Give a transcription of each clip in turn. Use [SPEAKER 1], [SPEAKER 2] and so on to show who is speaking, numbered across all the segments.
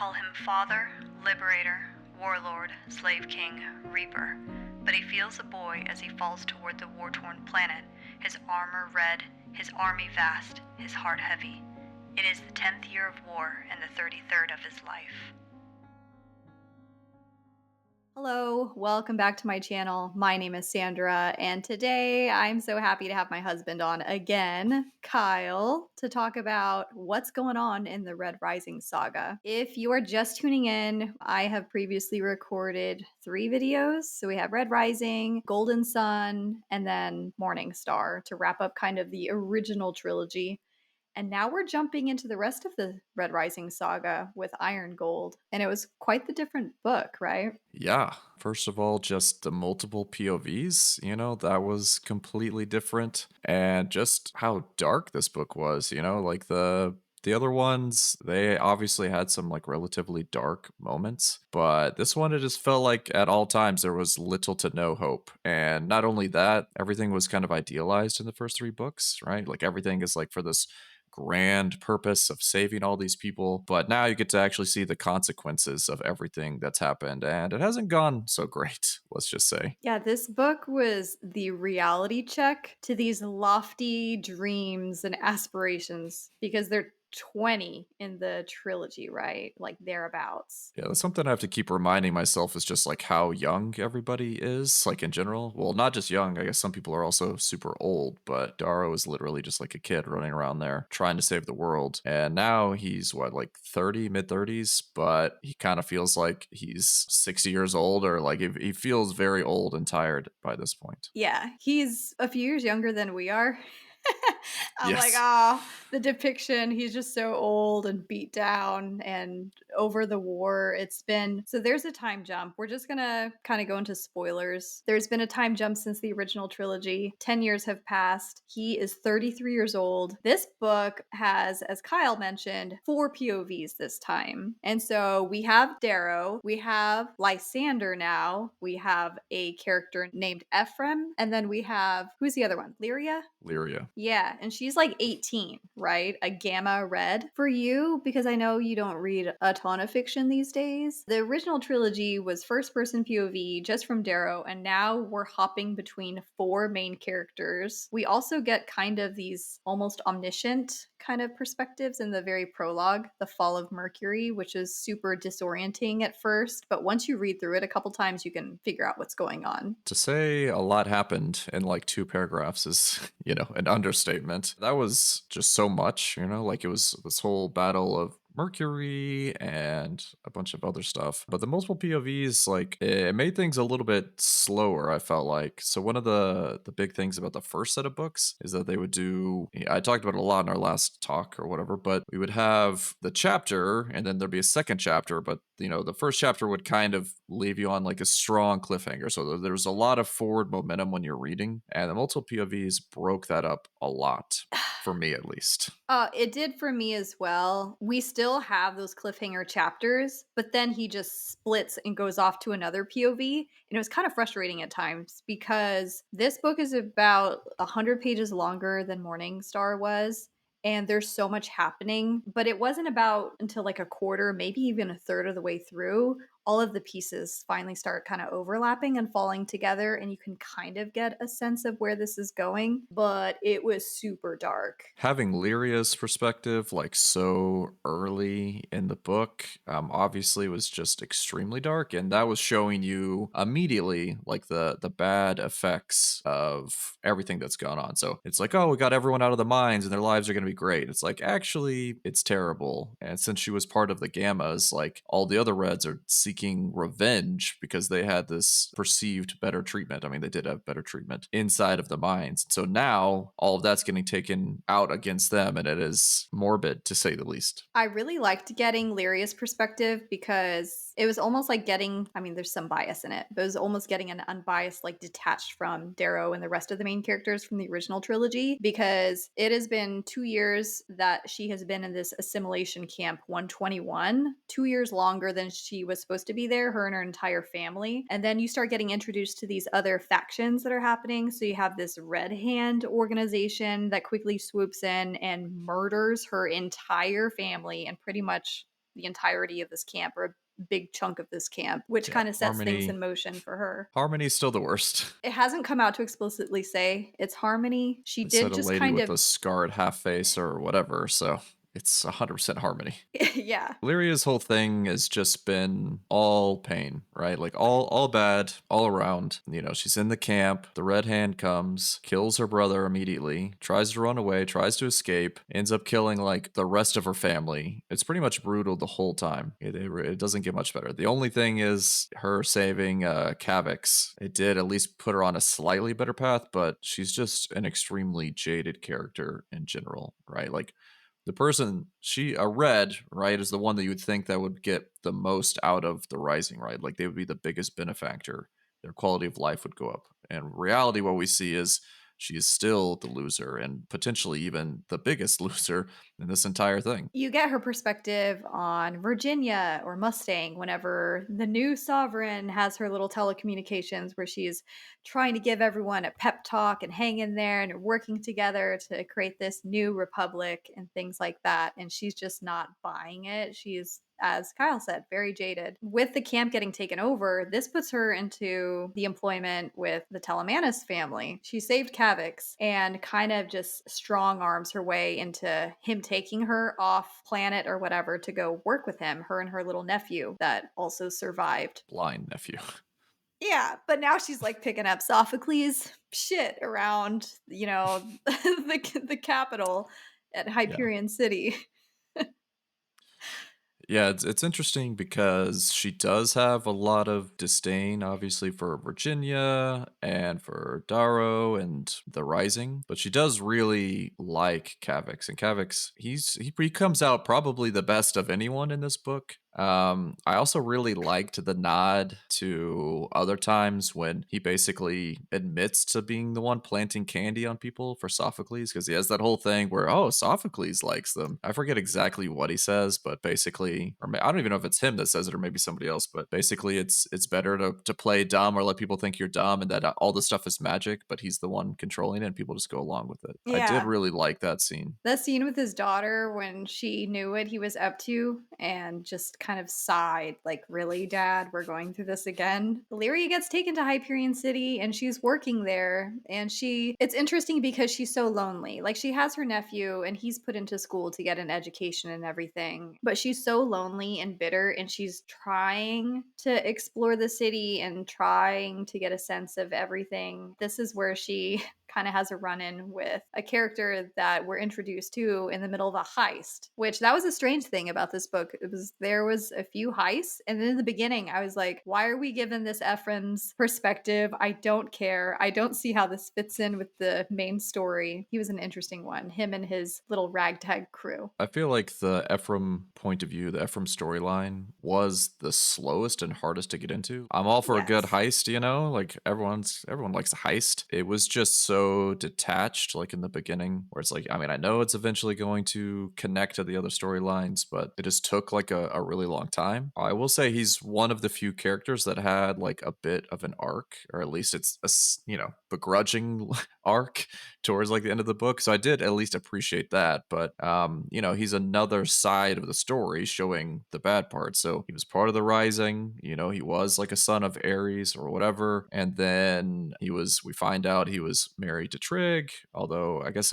[SPEAKER 1] call him Father, Liberator, Warlord, Slave King, Reaper. But he feels a boy as he falls toward the war-torn planet, his armor red, his army vast, his heart heavy. It is the 10th year of war and the 33rd of his life. Hello, welcome back to my channel. My name is Sandra, and today I'm so happy to have my husband on again, Kyle, to talk about what's going on in the Red Rising Saga. If you are just tuning in, I have previously recorded 3 videos. So we have Red Rising, Golden Sun, and then Morning Star to wrap up kind of the original trilogy. And now we're jumping into the rest of the Red Rising saga with Iron Gold. And it was quite the different book, right?
[SPEAKER 2] Yeah. First of all, just the multiple POVs, that was completely different. And just how dark this book was, like the other ones, they obviously had some like relatively dark moments, but this one it just felt like at all times there was little to no hope. And not only that, everything was kind of idealized in the first 3 books, right? Like everything is like for this grand purpose of saving all these people, but now you get to actually see the consequences of everything that's happened, and it hasn't gone so great, let's just say.
[SPEAKER 1] Yeah, this book was the reality check to these lofty dreams and aspirations because they're 20 in the trilogy, right? Like thereabouts.
[SPEAKER 2] Yeah, that's something I have to keep reminding myself is just like how young everybody is, like in general. Well, not just young, I guess some people are also super old, but Darrow is literally just like a kid running around there trying to save the world. And now he's what, like 30, mid 30s, but he kind of feels like he's 60 years old, or like he feels very old and tired by this point.
[SPEAKER 1] Yeah, he's a few years younger than we are. I'm like,
[SPEAKER 2] Yes.
[SPEAKER 1] the depiction, he's just so old and beat down and over the war. It's been so there's a time jump. We're just gonna kind of go into spoilers. There's been a time jump since the original trilogy. 10 years have passed. He is 33 years old. This book has, as Kyle mentioned, 4 POVs this time. And so we have Darrow, we have Lysander now, we have a character named Ephraim, and then we have who's the other one? Lyria?
[SPEAKER 2] Lyria.
[SPEAKER 1] Yeah, and she's like 18, right? A gamma red. For you, because I know you don't read a ton of fiction these days, the original trilogy was first person POV just from Darrow, and now we're hopping between 4 main characters. We also get kind of these almost omniscient kind of perspectives in the very prologue, The Fall of Mercury, which is super disorienting at first, but once you read through it a couple times, you can figure out what's going on.
[SPEAKER 2] To say a lot happened in like 2 paragraphs is, an understatement. That was just so much, like it was this whole battle of Mercury and a bunch of other stuff. But the multiple POVs, like it made things a little bit slower, I felt like. So one of the big things about the first set of books is that they would do, I talked about it a lot in our last talk or whatever, but we would have the chapter and then there'd be a second chapter, but the first chapter would kind of leave you on like a strong cliffhanger. So there's a lot of forward momentum when you're reading, and the multiple POVs broke that up a lot, for me at least.
[SPEAKER 1] It did for me as well. We still have those cliffhanger chapters, but then he just splits and goes off to another POV. And it was kind of frustrating at times because this book is about 100 pages longer than Morning Star was. And there's so much happening, but it wasn't about until like a quarter, maybe even a third of the way through, all of the pieces finally start kind of overlapping and falling together, and you can kind of get a sense of where this is going. But it was super dark.
[SPEAKER 2] Having Lyria's perspective like so early in the book obviously was just extremely dark, and that was showing you immediately like the bad effects of everything that's gone on. So it's like, oh, we got everyone out of the mines and their lives are going to be great. It's like, actually it's terrible. And since she was part of the Gammas, like all the other Reds are seeking revenge because they had this perceived better treatment. I mean, they did have better treatment inside of the mines. So now all of that's getting taken out against them, and it is morbid to say the least.
[SPEAKER 1] I really liked getting Lyria's perspective because it was almost like getting, I mean, there's some bias in it, but it was almost getting an unbiased, like detached from Darrow and the rest of the main characters from the original trilogy, because it has been 2 years that she has been in this assimilation camp 121, 2 years longer than she was supposed to be there, her and her entire family. And then you start getting introduced to these other factions that are happening. So you have this Red Hand organization that quickly swoops in and murders her entire family and pretty much the entirety of this camp, or a big chunk of this camp, which
[SPEAKER 2] Yeah,
[SPEAKER 1] kind of sets things
[SPEAKER 2] Harmony.
[SPEAKER 1] in motion for her.
[SPEAKER 2] Harmony's still the worst.
[SPEAKER 1] It hasn't come out to explicitly say it's Harmony. She
[SPEAKER 2] They said
[SPEAKER 1] did
[SPEAKER 2] a
[SPEAKER 1] just
[SPEAKER 2] lady
[SPEAKER 1] kind
[SPEAKER 2] with
[SPEAKER 1] of,
[SPEAKER 2] a scarred half face or whatever, so it's 100% Harmony.
[SPEAKER 1] yeah.
[SPEAKER 2] Lyria's whole thing has just been all pain, right? Like all bad, all around. You know, she's in the camp, the Red Hand comes, kills her brother immediately, tries to run away, tries to escape, ends up killing like the rest of her family. It's pretty much brutal the whole time. It doesn't get much better. The only thing is her saving Kavix. It did at least put her on a slightly better path, but she's just an extremely jaded character in general, right? Like the person a red, right, is the one that you would think that would get the most out of the rising, right? Like they would be the biggest benefactor. Their quality of life would go up. And reality, what we see is she is still the loser and potentially even the biggest loser in this entire thing.
[SPEAKER 1] You get her perspective on Virginia or Mustang whenever the new sovereign has her little telecommunications where she's trying to give everyone a pep talk and hang in there and working together to create this new republic and things like that. And she's just not buying it. She's, as Kyle said, very jaded. With the camp getting taken over, this puts her into the employment with the Telemanus family. She saved Kavix and kind of just strong arms her way into him taking her off planet or whatever to go work with him, her and her little nephew that also survived.
[SPEAKER 2] Blind nephew.
[SPEAKER 1] Yeah, but now she's like picking up Sophocles shit around, the capital at
[SPEAKER 2] Yeah.
[SPEAKER 1] Hyperion City.
[SPEAKER 2] Yeah, it's interesting because she does have a lot of disdain, obviously, for Virginia and for Darrow and the Rising, but she does really like Kavix. And Kavix, he comes out probably the best of anyone in this book. I also really liked the nod to other times when he basically admits to being the one planting candy on people for Sophocles, because he has that whole thing where, oh, Sophocles likes them. I forget exactly what he says, but basically, I don't even know if it's him that says it or maybe somebody else, but basically it's better to play dumb or let people think you're dumb and that all this stuff is magic, but he's the one controlling it and people just go along with it. I did
[SPEAKER 1] Yeah.
[SPEAKER 2] really like that scene.
[SPEAKER 1] That scene with his daughter when she knew what he was up to and just kind of sighed, like, really, Dad, we're going through this again. Lyria gets taken to Hyperion City and she's working there. And it's interesting because she's so lonely. Like, she has her nephew and he's put into school to get an education and everything. But she's so lonely and bitter and she's trying to explore the city and trying to get a sense of everything. This is where she kind of has a run in with a character that we're introduced to in the middle of a heist, which that was a strange thing about this book. There was a few heists, and then in the beginning I was like, why are we given this Ephraim's perspective? I don't care. I don't see how this fits in with the main story. He was an interesting one, him and his little ragtag crew.
[SPEAKER 2] I feel like the Ephraim point of view, the Ephraim storyline, was the slowest and hardest to get into. I'm all for a good
[SPEAKER 1] Yes.
[SPEAKER 2] heist, you know, like everyone likes a heist. It was just so detached, like in the beginning, where it's like, I mean, I know it's eventually going to connect to the other storylines, but it just took like a really long time. I will say he's one of the few characters that had like a bit of an arc, or at least it's begrudging arc towards like the end of the book. So I did at least appreciate that. But he's another side of the story showing the bad part. So he was part of the Rising, he was like a son of Ares or whatever. And then we find out he was married to Trig, although I guess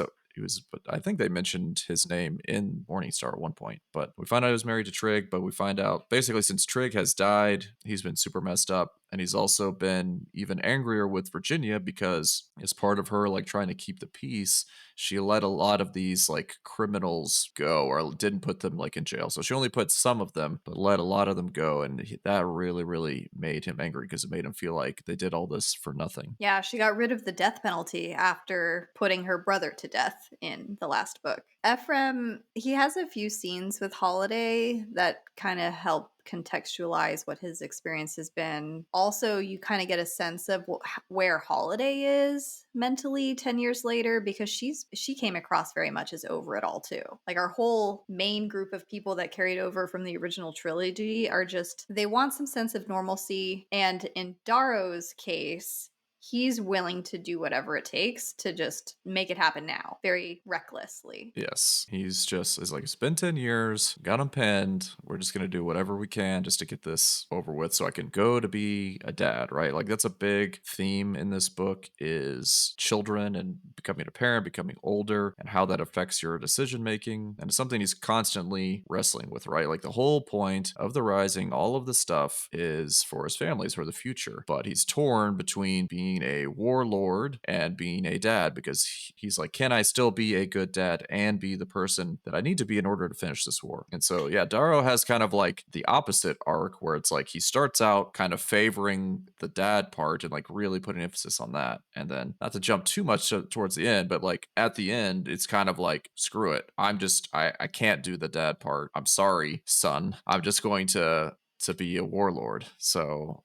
[SPEAKER 2] but I think they mentioned his name in Morningstar at one point. But we find out he was married to Trig, but we find out basically since Trig has died, he's been super messed up. And he's also been even angrier with Virginia because as part of her like trying to keep the peace, she let a lot of these like criminals go or didn't put them like in jail. So she only put some of them, but let a lot of them go. And that really, really made him angry because it made him feel like they did all this for nothing.
[SPEAKER 1] Yeah, she got rid of the death penalty after putting her brother to death in the last book. Ephraim, he has a few scenes with Holiday that kind of help contextualize what his experience has been. Also, you kind of get a sense of where Holiday is mentally 10 years later because she came across very much as over it all too. Like our whole main group of people that carried over from the original trilogy are just they want some sense of normalcy, and in Darrow's case, he's willing to do whatever it takes to just make it happen now, very recklessly.
[SPEAKER 2] Yes, he's just is like, it's been 10 years, got him pinned. We're just gonna do whatever we can just to get this over with so I can go to be a dad, right? Like that's a big theme in this book is children and becoming a parent, becoming older, and how that affects your decision making. And it's something he's constantly wrestling with, right? Like the whole point of the Rising, all of the stuff is for his families, for the future. But he's torn between being a warlord and being a dad because he's like, can I still be a good dad and be the person that I need to be in order to finish this war? And so, yeah, Darrow has kind of like the opposite arc where it's like he starts out kind of favoring the dad part and like really putting emphasis on that. And then, not to jump too much towards the end, but like at the end, it's kind of like, screw it. I can't do the dad part. I'm sorry, son. I'm just going to be a warlord. So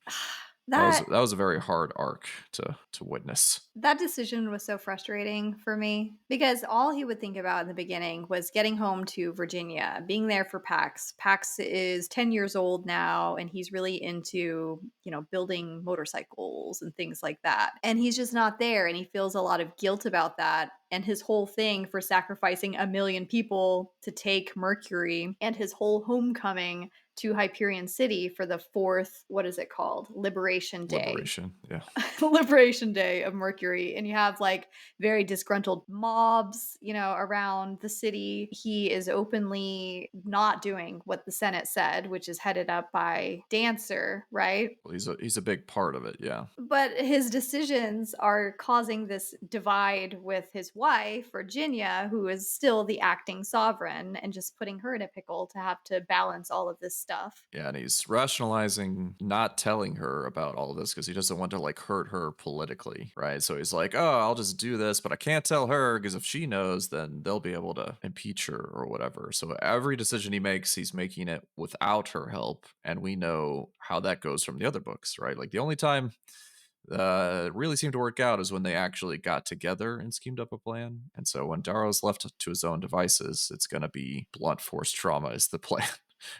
[SPEAKER 1] That
[SPEAKER 2] that was a very hard arc to witness.
[SPEAKER 1] That decision was so frustrating for me because all he would think about in the beginning was getting home to Virginia, being there for Pax. Pax is 10 years old now and he's really into, building motorcycles and things like that. And he's just not there and he feels a lot of guilt about that. And his whole thing for sacrificing a million people to take Mercury and his whole homecoming to Hyperion City for the fourth, what is it called? Liberation Day.
[SPEAKER 2] Liberation, yeah.
[SPEAKER 1] Liberation Day of Mercury, and you have like very disgruntled mobs, around the city. He is openly not doing what the Senate said, which is headed up by Dancer, right?
[SPEAKER 2] Well, he's a big part of it, yeah.
[SPEAKER 1] But his decisions are causing this divide with his wife, Virginia, who is still the acting sovereign, and just putting her in a pickle to have to balance all of this stuff.
[SPEAKER 2] Yeah, and he's rationalizing not telling her about all of this because he doesn't want to like hurt her politically, right? So he's like, "Oh, I'll just do this, but I can't tell her because if she knows, then they'll be able to impeach her or whatever." So every decision he makes, he's making it without her help, and we know how that goes from the other books, right? Like the only time it really seemed to work out is when they actually got together and schemed up a plan. And so when Darrow's left to his own devices, it's going to be blunt force trauma is the plan.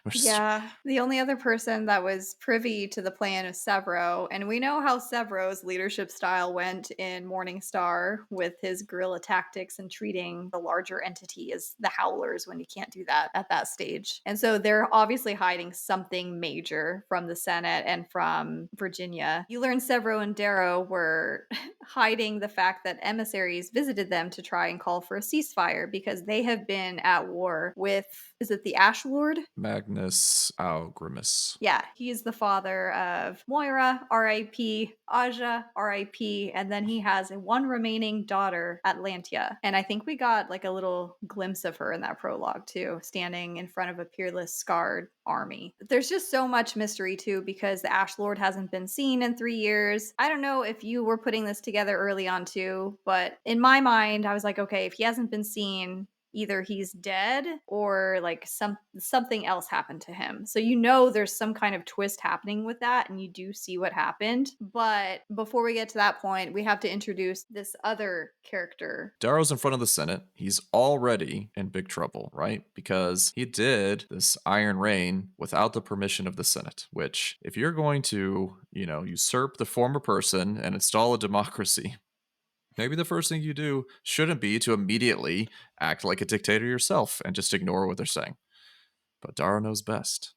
[SPEAKER 2] Which is
[SPEAKER 1] Yeah, the only other person that was privy to the plan is Sevro, and we know how Sevro's leadership style went in Morningstar with his guerrilla tactics and treating the larger entity as the Howlers when you can't do that at that stage. And so they're obviously hiding something major from the Senate and from Virginia. You learn Sevro and Darrow were hiding the fact that emissaries visited them to try and call for a ceasefire because they have been at war with, is it the Ash Lord?
[SPEAKER 2] Magnus Grimace.
[SPEAKER 1] Yeah, he's the father of Moira, R.I.P., Aja, R.I.P., and then he has one remaining daughter, Atlantia. And I think we got like a little glimpse of her in that prologue too, standing in front of a peerless, scarred army. There's just so much mystery too because the Ash Lord hasn't been seen in 3 years. I don't know if you were putting this together early on too, but in my mind, I was like, okay, if he hasn't been seen, either he's dead or like something else happened to him. So there's some kind of twist happening with that and you do see what happened. But before we get to that point, we have to introduce this other character.
[SPEAKER 2] Darrow's in front of the Senate. He's already in big trouble, right? Because he did this Iron Rain without the permission of the Senate, which, if you're going to, usurp the former person and install a democracy, maybe the first thing you do shouldn't be to immediately act like a dictator yourself and just ignore what they're saying. But Darrow knows best.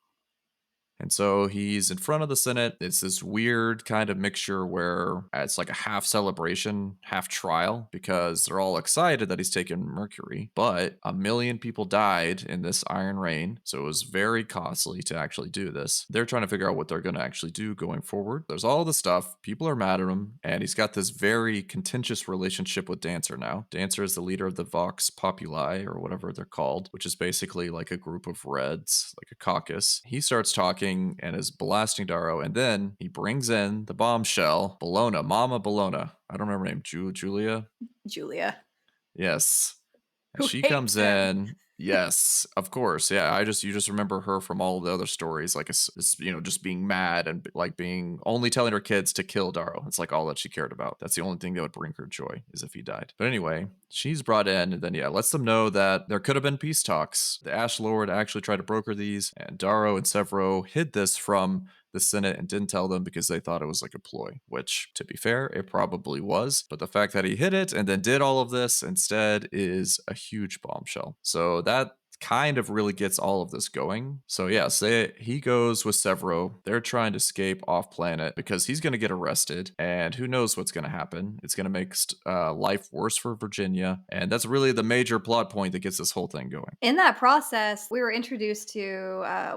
[SPEAKER 2] And so he's in front of the Senate. It's this weird kind of mixture where it's like a half celebration, half trial, because they're all excited that he's taken Mercury. But a million people died in this Iron Rain. So it was very costly to actually do this. They're trying to figure out what they're going to actually do going forward. There's all the stuff. People are mad at him. And he's got this very contentious relationship with Dancer now. Dancer is the leader of the Vox Populi, or whatever they're called, which is basically like a group of Reds, like a caucus. He starts talking and is blasting Darrow, and then he brings in the bombshell, Bologna, Mama Bologna. I don't remember her name, Julia?
[SPEAKER 1] Julia,
[SPEAKER 2] Yes. And
[SPEAKER 1] who
[SPEAKER 2] she
[SPEAKER 1] hates
[SPEAKER 2] comes
[SPEAKER 1] him.
[SPEAKER 2] in. Yes, of course. Yeah, you just remember her from all the other stories, like just being mad and like being only telling her kids to kill Darrow. It's like all that she cared about. That's the only thing that would bring her joy is if he died. But anyway, she's brought in and then lets them know that there could have been peace talks. The Ash Lord actually tried to broker these, and Darrow and Sevro hid this from the Senate and didn't tell them because they thought it was like a ploy, which, to be fair, it probably was. But the fact that he hid it and then did all of this instead is a huge bombshell. So that kind of really gets all of this going. So yes, he goes with Sevro. They're trying to escape off planet because he's going to get arrested, and who knows what's going to happen. It's going to make life worse for Virginia, and that's really the major plot point that gets this whole thing going.
[SPEAKER 1] In that process, we were introduced to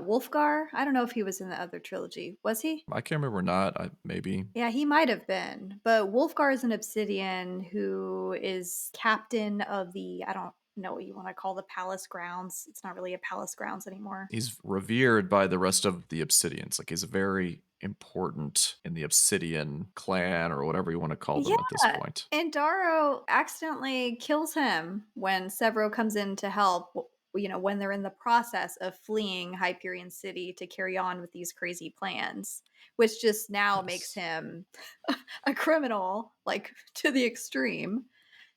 [SPEAKER 1] Wolfgar. I don't know if he was in the other trilogy. Was he?
[SPEAKER 2] I can't remember, not maybe.
[SPEAKER 1] Yeah, he might have been. But Wolfgar is an obsidian who is captain of the, I don't know what you want to call the palace grounds. It's not really a palace grounds anymore.
[SPEAKER 2] He's revered by the rest of the Obsidians. Like he's very important in the Obsidian clan or whatever you want to call them at this
[SPEAKER 1] Yeah.
[SPEAKER 2] point.
[SPEAKER 1] And Darrow accidentally kills him when Sevro comes in to help, when they're in the process of fleeing Hyperion City to carry on with these crazy plans, which just now makes
[SPEAKER 2] Yes.
[SPEAKER 1] him a criminal, like to the extreme.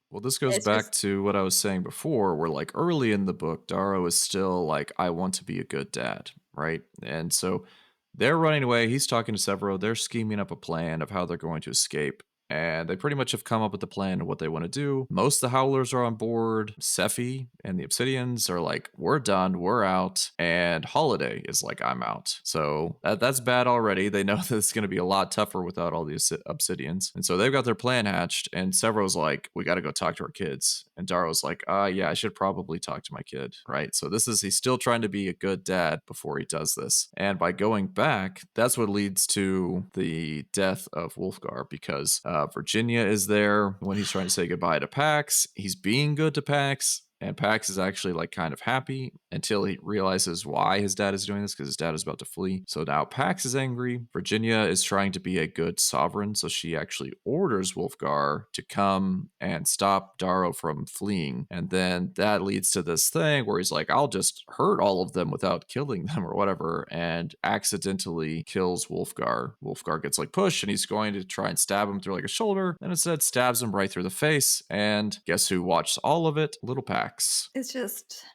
[SPEAKER 2] Well, this goes
[SPEAKER 1] It's
[SPEAKER 2] back
[SPEAKER 1] just
[SPEAKER 2] to what I was saying before, where like early in the book, Darrow is still like, I want to be a good dad, right? And so they're running away. He's talking to Severo. They're scheming up a plan of how they're going to escape. And they pretty much have come up with the plan of what they want to do. Most of the Howlers are on board. Sephi and the Obsidians are like, we're done, we're out. And Holiday is like, I'm out. So that's bad already. They know that it's going to be a lot tougher without all the Obsidians. And so they've got their plan hatched. And Severo's like, we got to go talk to our kids. And Darrow's like, yeah, I should probably talk to my kid, right? So he's still trying to be a good dad before he does this. And by going back, that's what leads to the death of Wolfgar because Virginia is there when he's trying to say goodbye to Pax. He's being good to Pax. And Pax is actually like kind of happy until he realizes why his dad is doing this because his dad is about to flee. So now Pax is angry. Virginia is trying to be a good sovereign. So she actually orders Wolfgar to come and stop Darrow from fleeing. And then that leads to this thing where he's like, I'll just hurt all of them without killing them or whatever. And accidentally kills Wolfgar. Wolfgar gets like pushed and he's going to try and stab him through like a shoulder. And instead stabs him right through the face. And guess who watched all of it? Little Pax.
[SPEAKER 1] it's just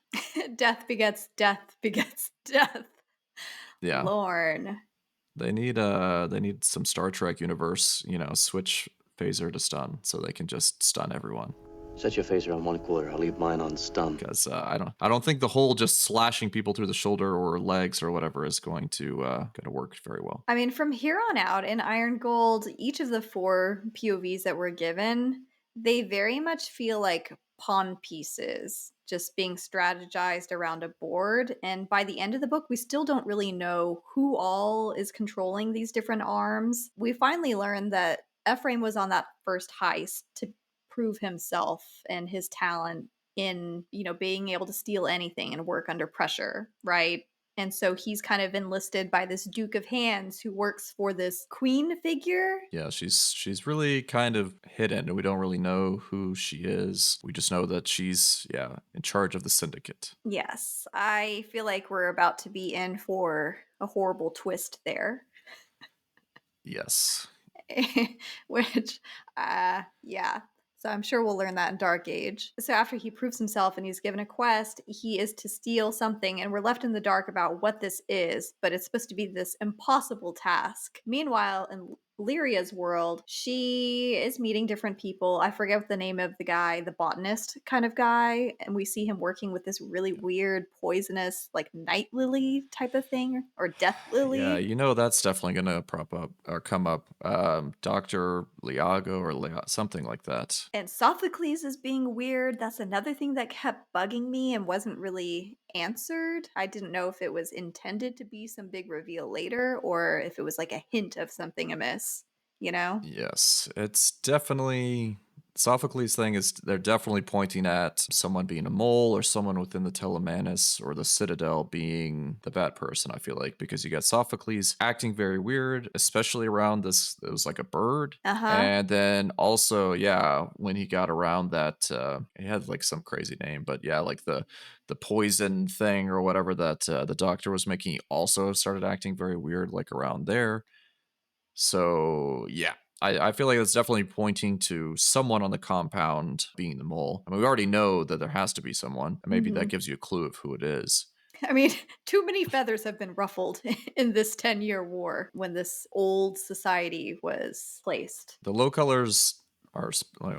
[SPEAKER 1] death begets death begets death.
[SPEAKER 2] Yeah.
[SPEAKER 1] Lorne.
[SPEAKER 2] They need some Star Trek universe, switch phaser to stun so they can just stun everyone.
[SPEAKER 3] Set your phaser on one cooler. I'll leave mine on stun.
[SPEAKER 2] Because I don't think the whole just slashing people through the shoulder or legs or whatever is going to work very well.
[SPEAKER 1] I mean, from here on out in Iron Gold, each of the 4 POVs that we're given, they very much feel like pawn pieces just being strategized around a board. And by the end of the book, we still don't really know who all is controlling these different arms. We finally learned that Ephraim was on that first heist to prove himself and his talent in, being able to steal anything and work under pressure, right? And so he's kind of enlisted by this Duke of Hands who works for this queen figure.
[SPEAKER 2] Yeah, she's really kind of hidden. We don't really know who she is. We just know that she's in charge of the syndicate.
[SPEAKER 1] Yes, I feel like we're about to be in for a horrible twist there.
[SPEAKER 2] Yes.
[SPEAKER 1] Which, yeah. So I'm sure we'll learn that in Dark Age. So after he proves himself and he's given a quest, he is to steal something, and we're left in the dark about what this is, but it's supposed to be this impossible task. Meanwhile, in Lyria's world, she is meeting different people. I forget what the name of the guy, the botanist kind of guy, and we see him working with this really weird, poisonous, like night lily type of thing, or death
[SPEAKER 2] Yeah,
[SPEAKER 1] lily.
[SPEAKER 2] that's definitely gonna prop up or come up. Dr. Liago or something like that.
[SPEAKER 1] And Sophocles is being weird. That's another thing that kept bugging me and wasn't really answered. I didn't know if it was intended to be some big reveal later or if it was like a hint of something amiss, you know?
[SPEAKER 2] Yes, it's definitely Sophocles' thing is they're definitely pointing at someone being a mole or someone within the Telemanus or the Citadel being the bad person, I feel like, because you got Sophocles acting very weird, especially around this, it was like a bird.
[SPEAKER 1] Uh huh.
[SPEAKER 2] And then also, yeah, when he got around that, he had like some crazy name, but yeah, like the poison thing or whatever that the doctor was making, he also started acting very weird, like around there. So yeah, I feel like that's definitely pointing to someone on the compound being the mole. I mean, we already know that there has to be someone, and maybe that
[SPEAKER 1] Hmm.
[SPEAKER 2] gives you a clue of who it is.
[SPEAKER 1] I mean, too many feathers have been ruffled in this 10-year war when this old society was placed.
[SPEAKER 2] The low colors are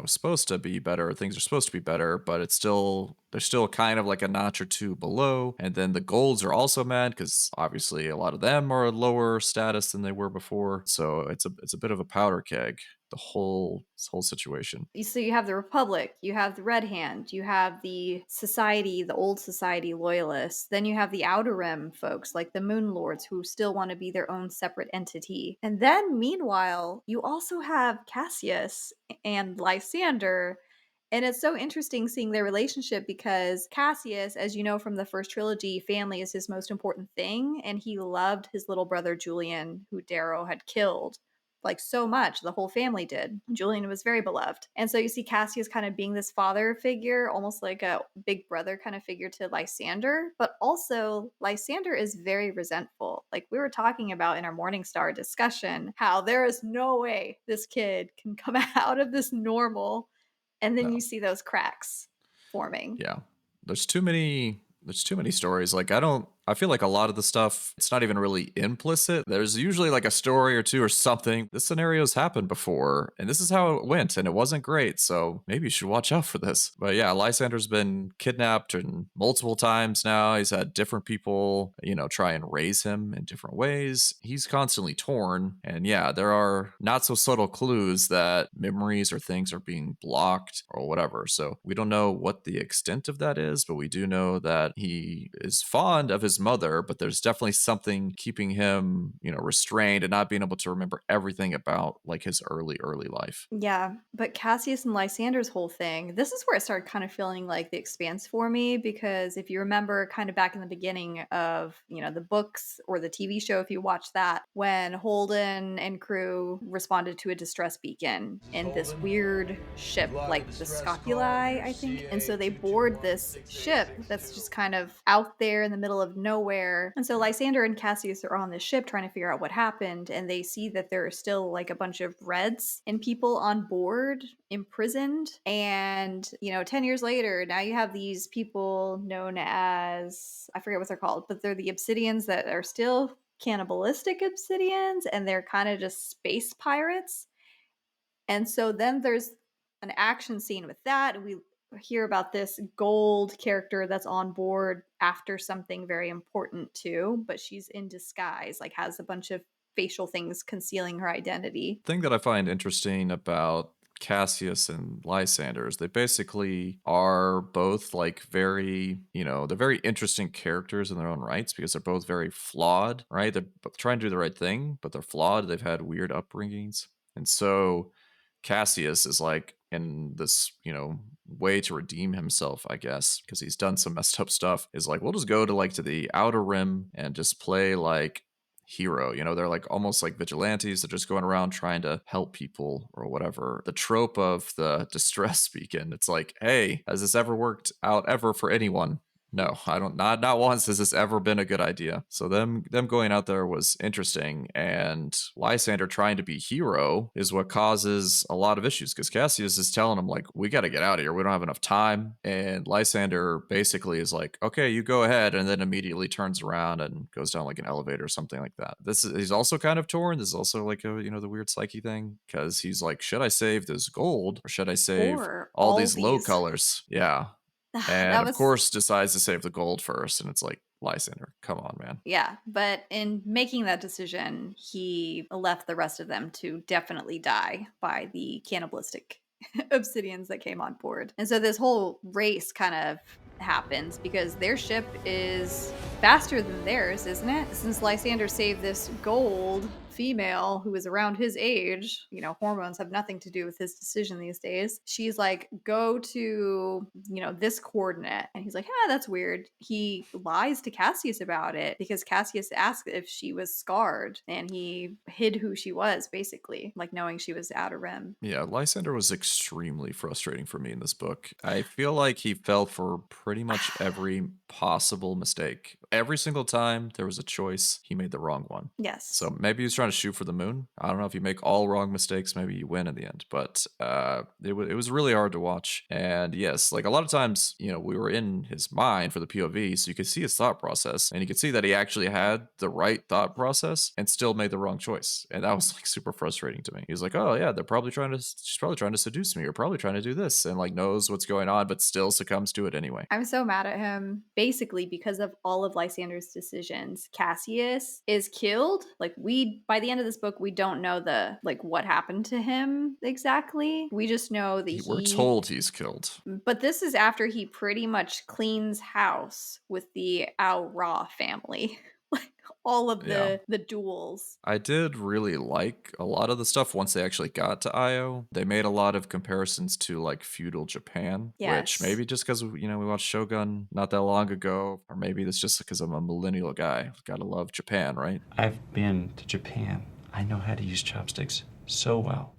[SPEAKER 2] supposed to be better. Things are supposed to be better, but it's still they're still kind of like a notch or two below. And then the golds are also mad because obviously a lot of them are lower status than they were before. So it's a bit of a powder keg. This whole situation.
[SPEAKER 1] So you have the Republic, you have the Red Hand, you have the Society, the old Society loyalists, then you have the Outer Rim folks like the Moon Lords who still want to be their own separate entity. And then meanwhile, you also have Cassius and Lysander. And it's so interesting seeing their relationship because Cassius, as you know from the first trilogy, family is his most important thing. And he loved his little brother Julian, who Darrow had killed like so much. The whole family did. Julian was very beloved. And so you see Cassius kind of being this father figure, almost like a big brother kind of figure to Lysander. But also, Lysander is very resentful. Like we were talking about in our Morningstar discussion, how there is no way this kid can come out of this normal. And then you
[SPEAKER 2] No.
[SPEAKER 1] see those cracks forming.
[SPEAKER 2] Yeah. There's too many stories. Like I feel like a lot of the stuff it's not even really implicit. There's usually like a story or two or something. This scenario's happened before and this is how it went and it wasn't great. So maybe you should watch out for this. But yeah, Lysander's been kidnapped and multiple times now. He's had different people, try and raise him in different ways. He's constantly torn. And yeah, there are not so subtle clues that memories or things are being blocked or whatever. So we don't know what the extent of that is, but we do know that he is fond of his mother, but there's definitely something keeping him, restrained and not being able to remember everything about like his early life.
[SPEAKER 1] Yeah, but Cassius and Lysander's whole thing, this is where it started kind of feeling like The Expanse for me, because if you remember kind of back in the beginning of, the books or the TV show, if you watch that, when Holden and crew responded to a distress beacon in this weird ship, like the Scopuli, I think. And so they board this ship that's just kind of out there in the middle of nowhere. And so Lysander and Cassius are on this ship trying to figure out what happened, and they see that there are still like a bunch of Reds and people on board imprisoned. And 10 years later, now you have these people known as, I forget what they're called, but they're the Obsidians that are still cannibalistic Obsidians, and they're kind of just space pirates. And so then there's an action scene with that, and we hear about this gold character that's on board after something very important too, but she's in disguise, like has a bunch of facial things concealing her identity.
[SPEAKER 2] Thing that I find interesting about Cassius and Lysander is they basically are both like very, they're very interesting characters in their own rights because they're both very flawed, right? They're both trying to do the right thing, but they're flawed. They've had weird upbringings. And so Cassius is like in this, way to redeem himself, I guess, because he's done some messed up stuff, is like, we'll just go to the outer rim and just play like hero. They're like almost like vigilantes. They're just going around trying to help people or whatever. The trope of the distress beacon, it's like, hey, has this ever worked out ever for anyone? No, I don't. Not once has this ever been a good idea. So them going out there was interesting, and Lysander trying to be hero is what causes a lot of issues because Cassius is telling him like, we got to get out of here. We don't have enough time, and Lysander basically is like, okay, you go ahead, and then immediately turns around and goes down like an elevator or something like that. He's also kind of torn. This is also like a the weird psyche thing because he's like, should I save this gold or should I save
[SPEAKER 1] Or
[SPEAKER 2] all
[SPEAKER 1] all
[SPEAKER 2] these low
[SPEAKER 1] these.
[SPEAKER 2] colors? Yeah. And
[SPEAKER 1] That
[SPEAKER 2] of
[SPEAKER 1] was.
[SPEAKER 2] course decides to save the gold first, and it's like, Lysander, come on, man.
[SPEAKER 1] Yeah, but in making that decision, he left the rest of them to definitely die by the cannibalistic obsidians that came on board. And so this whole race kind of happens because their ship is faster than theirs, isn't it? Since Lysander saved this gold female who is around his age, hormones have nothing to do with his decision these days. She's like, go to, this coordinate. And he's like, that's weird. He lies to Cassius about it because Cassius asked if she was scarred and he hid who she was, basically, like knowing she was Outer Rim.
[SPEAKER 2] Yeah, Lysander was extremely frustrating for me in this book. I feel like he fell for pretty much every possible mistake every single time there was a choice, he made the wrong one.
[SPEAKER 1] Yes.
[SPEAKER 2] So maybe he was trying to shoot for the moon. I don't know, if you make all wrong mistakes, maybe you win in the end. But it was really hard to watch. And yes, like a lot of times, we were in his mind for the POV, so you could see his thought process, and you could see that he actually had the right thought process and still made the wrong choice. And that was like super frustrating to me. He was like, "Oh yeah, she's probably trying to seduce me, or probably trying to do this," and like knows what's going on, but still succumbs to it anyway.
[SPEAKER 1] I'm so mad at him basically because of all of Lysander's decisions. Cassius is killed. Like by the end of this book, we don't know what happened to him exactly. We just know that
[SPEAKER 2] We're told he's killed.
[SPEAKER 1] but this is after he pretty much cleans house with the Ao Ra family. Like all of
[SPEAKER 2] Yeah.
[SPEAKER 1] the duels.
[SPEAKER 2] I did really like a lot of the stuff once they actually got to Io. They made a lot of comparisons to like feudal Japan, which
[SPEAKER 1] Yes.
[SPEAKER 2] maybe just because, we watched Shogun not that long ago, or maybe that's just because I'm a millennial guy. Gotta love Japan, right?
[SPEAKER 4] I've been to Japan. I know how to use chopsticks so well.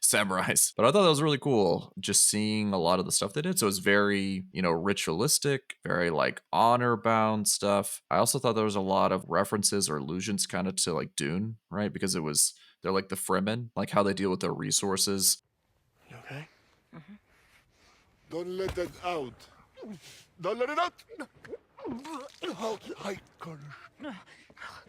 [SPEAKER 2] Samurais. But I thought that was really cool, just seeing a lot of the stuff they did. So it's very, ritualistic, very like honor bound stuff. I also thought there was a lot of references or allusions kind of to like Dune, right? Because they're like the Fremen, like how they deal with their resources.
[SPEAKER 5] You okay? Don't let that out. Don't let it out. Hi, Carter.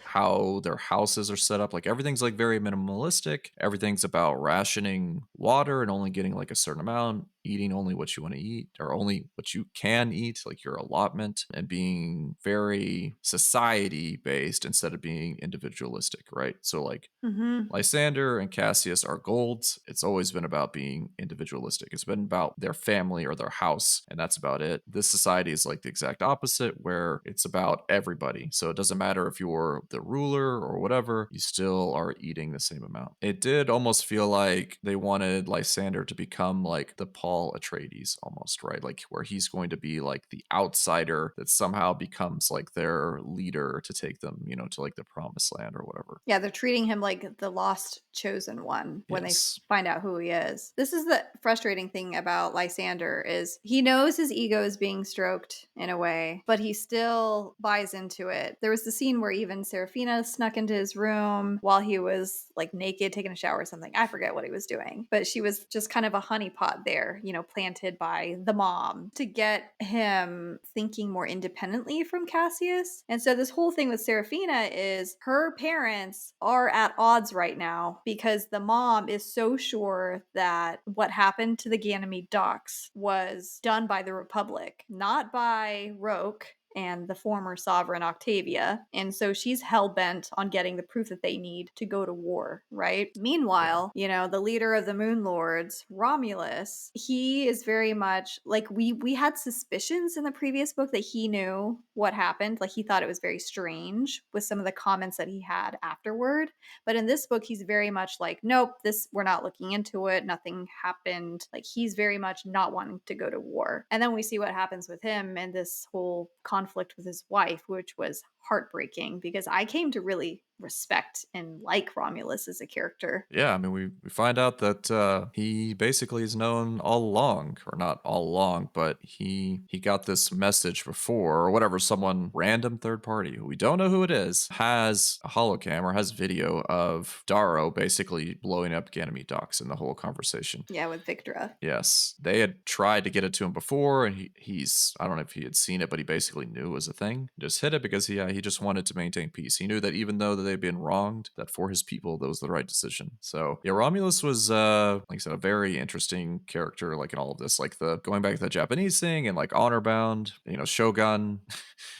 [SPEAKER 2] How their houses are set up. Like everything's like very minimalistic. Everything's about rationing water and only getting like a certain amount, eating only what you want to eat or only what you can eat, like your allotment, and being very society based instead of being individualistic, right? So like Lysander and Cassius are golds. It's always been about being individualistic. It's been about their family or their house, and that's about it. This society is like the exact opposite, where it's about everybody. So it doesn't matter if you're the ruler or whatever, you still are eating the same amount. It did almost feel like they wanted Lysander to become like the Paul Atreides almost, right? Like where he's going to be like the outsider that somehow becomes like their leader to take them, to like the promised land or whatever.
[SPEAKER 1] Yeah, they're treating him like the lost chosen one when
[SPEAKER 2] Yes.
[SPEAKER 1] they find out who he is. This is the frustrating thing about Lysander is he knows his ego is being stroked in a way, but he still buys into it. There was the scene where even Seraphina snuck into his room while he was like naked taking a shower or something. I forget what he was doing, but she was just kind of a honeypot there, planted by the mom to get him thinking more independently from Cassius. And so this whole thing with Seraphina is her parents are at odds right now because the mom is so sure that what happened to the Ganymede docks was done by the Republic, not by Roke and the former sovereign Octavia. And so she's hell bent on getting the proof that they need to go to war, right? Meanwhile, the leader of the Moon Lords, Romulus, he is very much like we had suspicions in the previous book that he knew what happened. Like he thought it was very strange with some of the comments that he had afterward. But in this book, he's very much like, nope, we're not looking into it. Nothing happened. Like he's very much not wanting to go to war. And then we see what happens with him and this whole conflict with his wife, which was heartbreaking because I came to really respect and like Romulus as a character.
[SPEAKER 2] Yeah, I mean, we find out that he basically is known all along, or not all along, but he got this message before, or whatever, someone random third party who we don't know who it is has a holocam or has video of Darrow basically blowing up Ganymede docks in the whole conversation.
[SPEAKER 1] Yeah, with Victra.
[SPEAKER 2] Yes, they had tried to get it to him before, and he's I don't know if he had seen it, but he basically knew it was a thing. Just hid it because he just wanted to maintain peace. He knew that even though they'd been wronged, that for his people, that was the right decision. So yeah, Romulus was like I said, a very interesting character, like in all of this, like the going back to the Japanese thing and like honor bound, Shogun.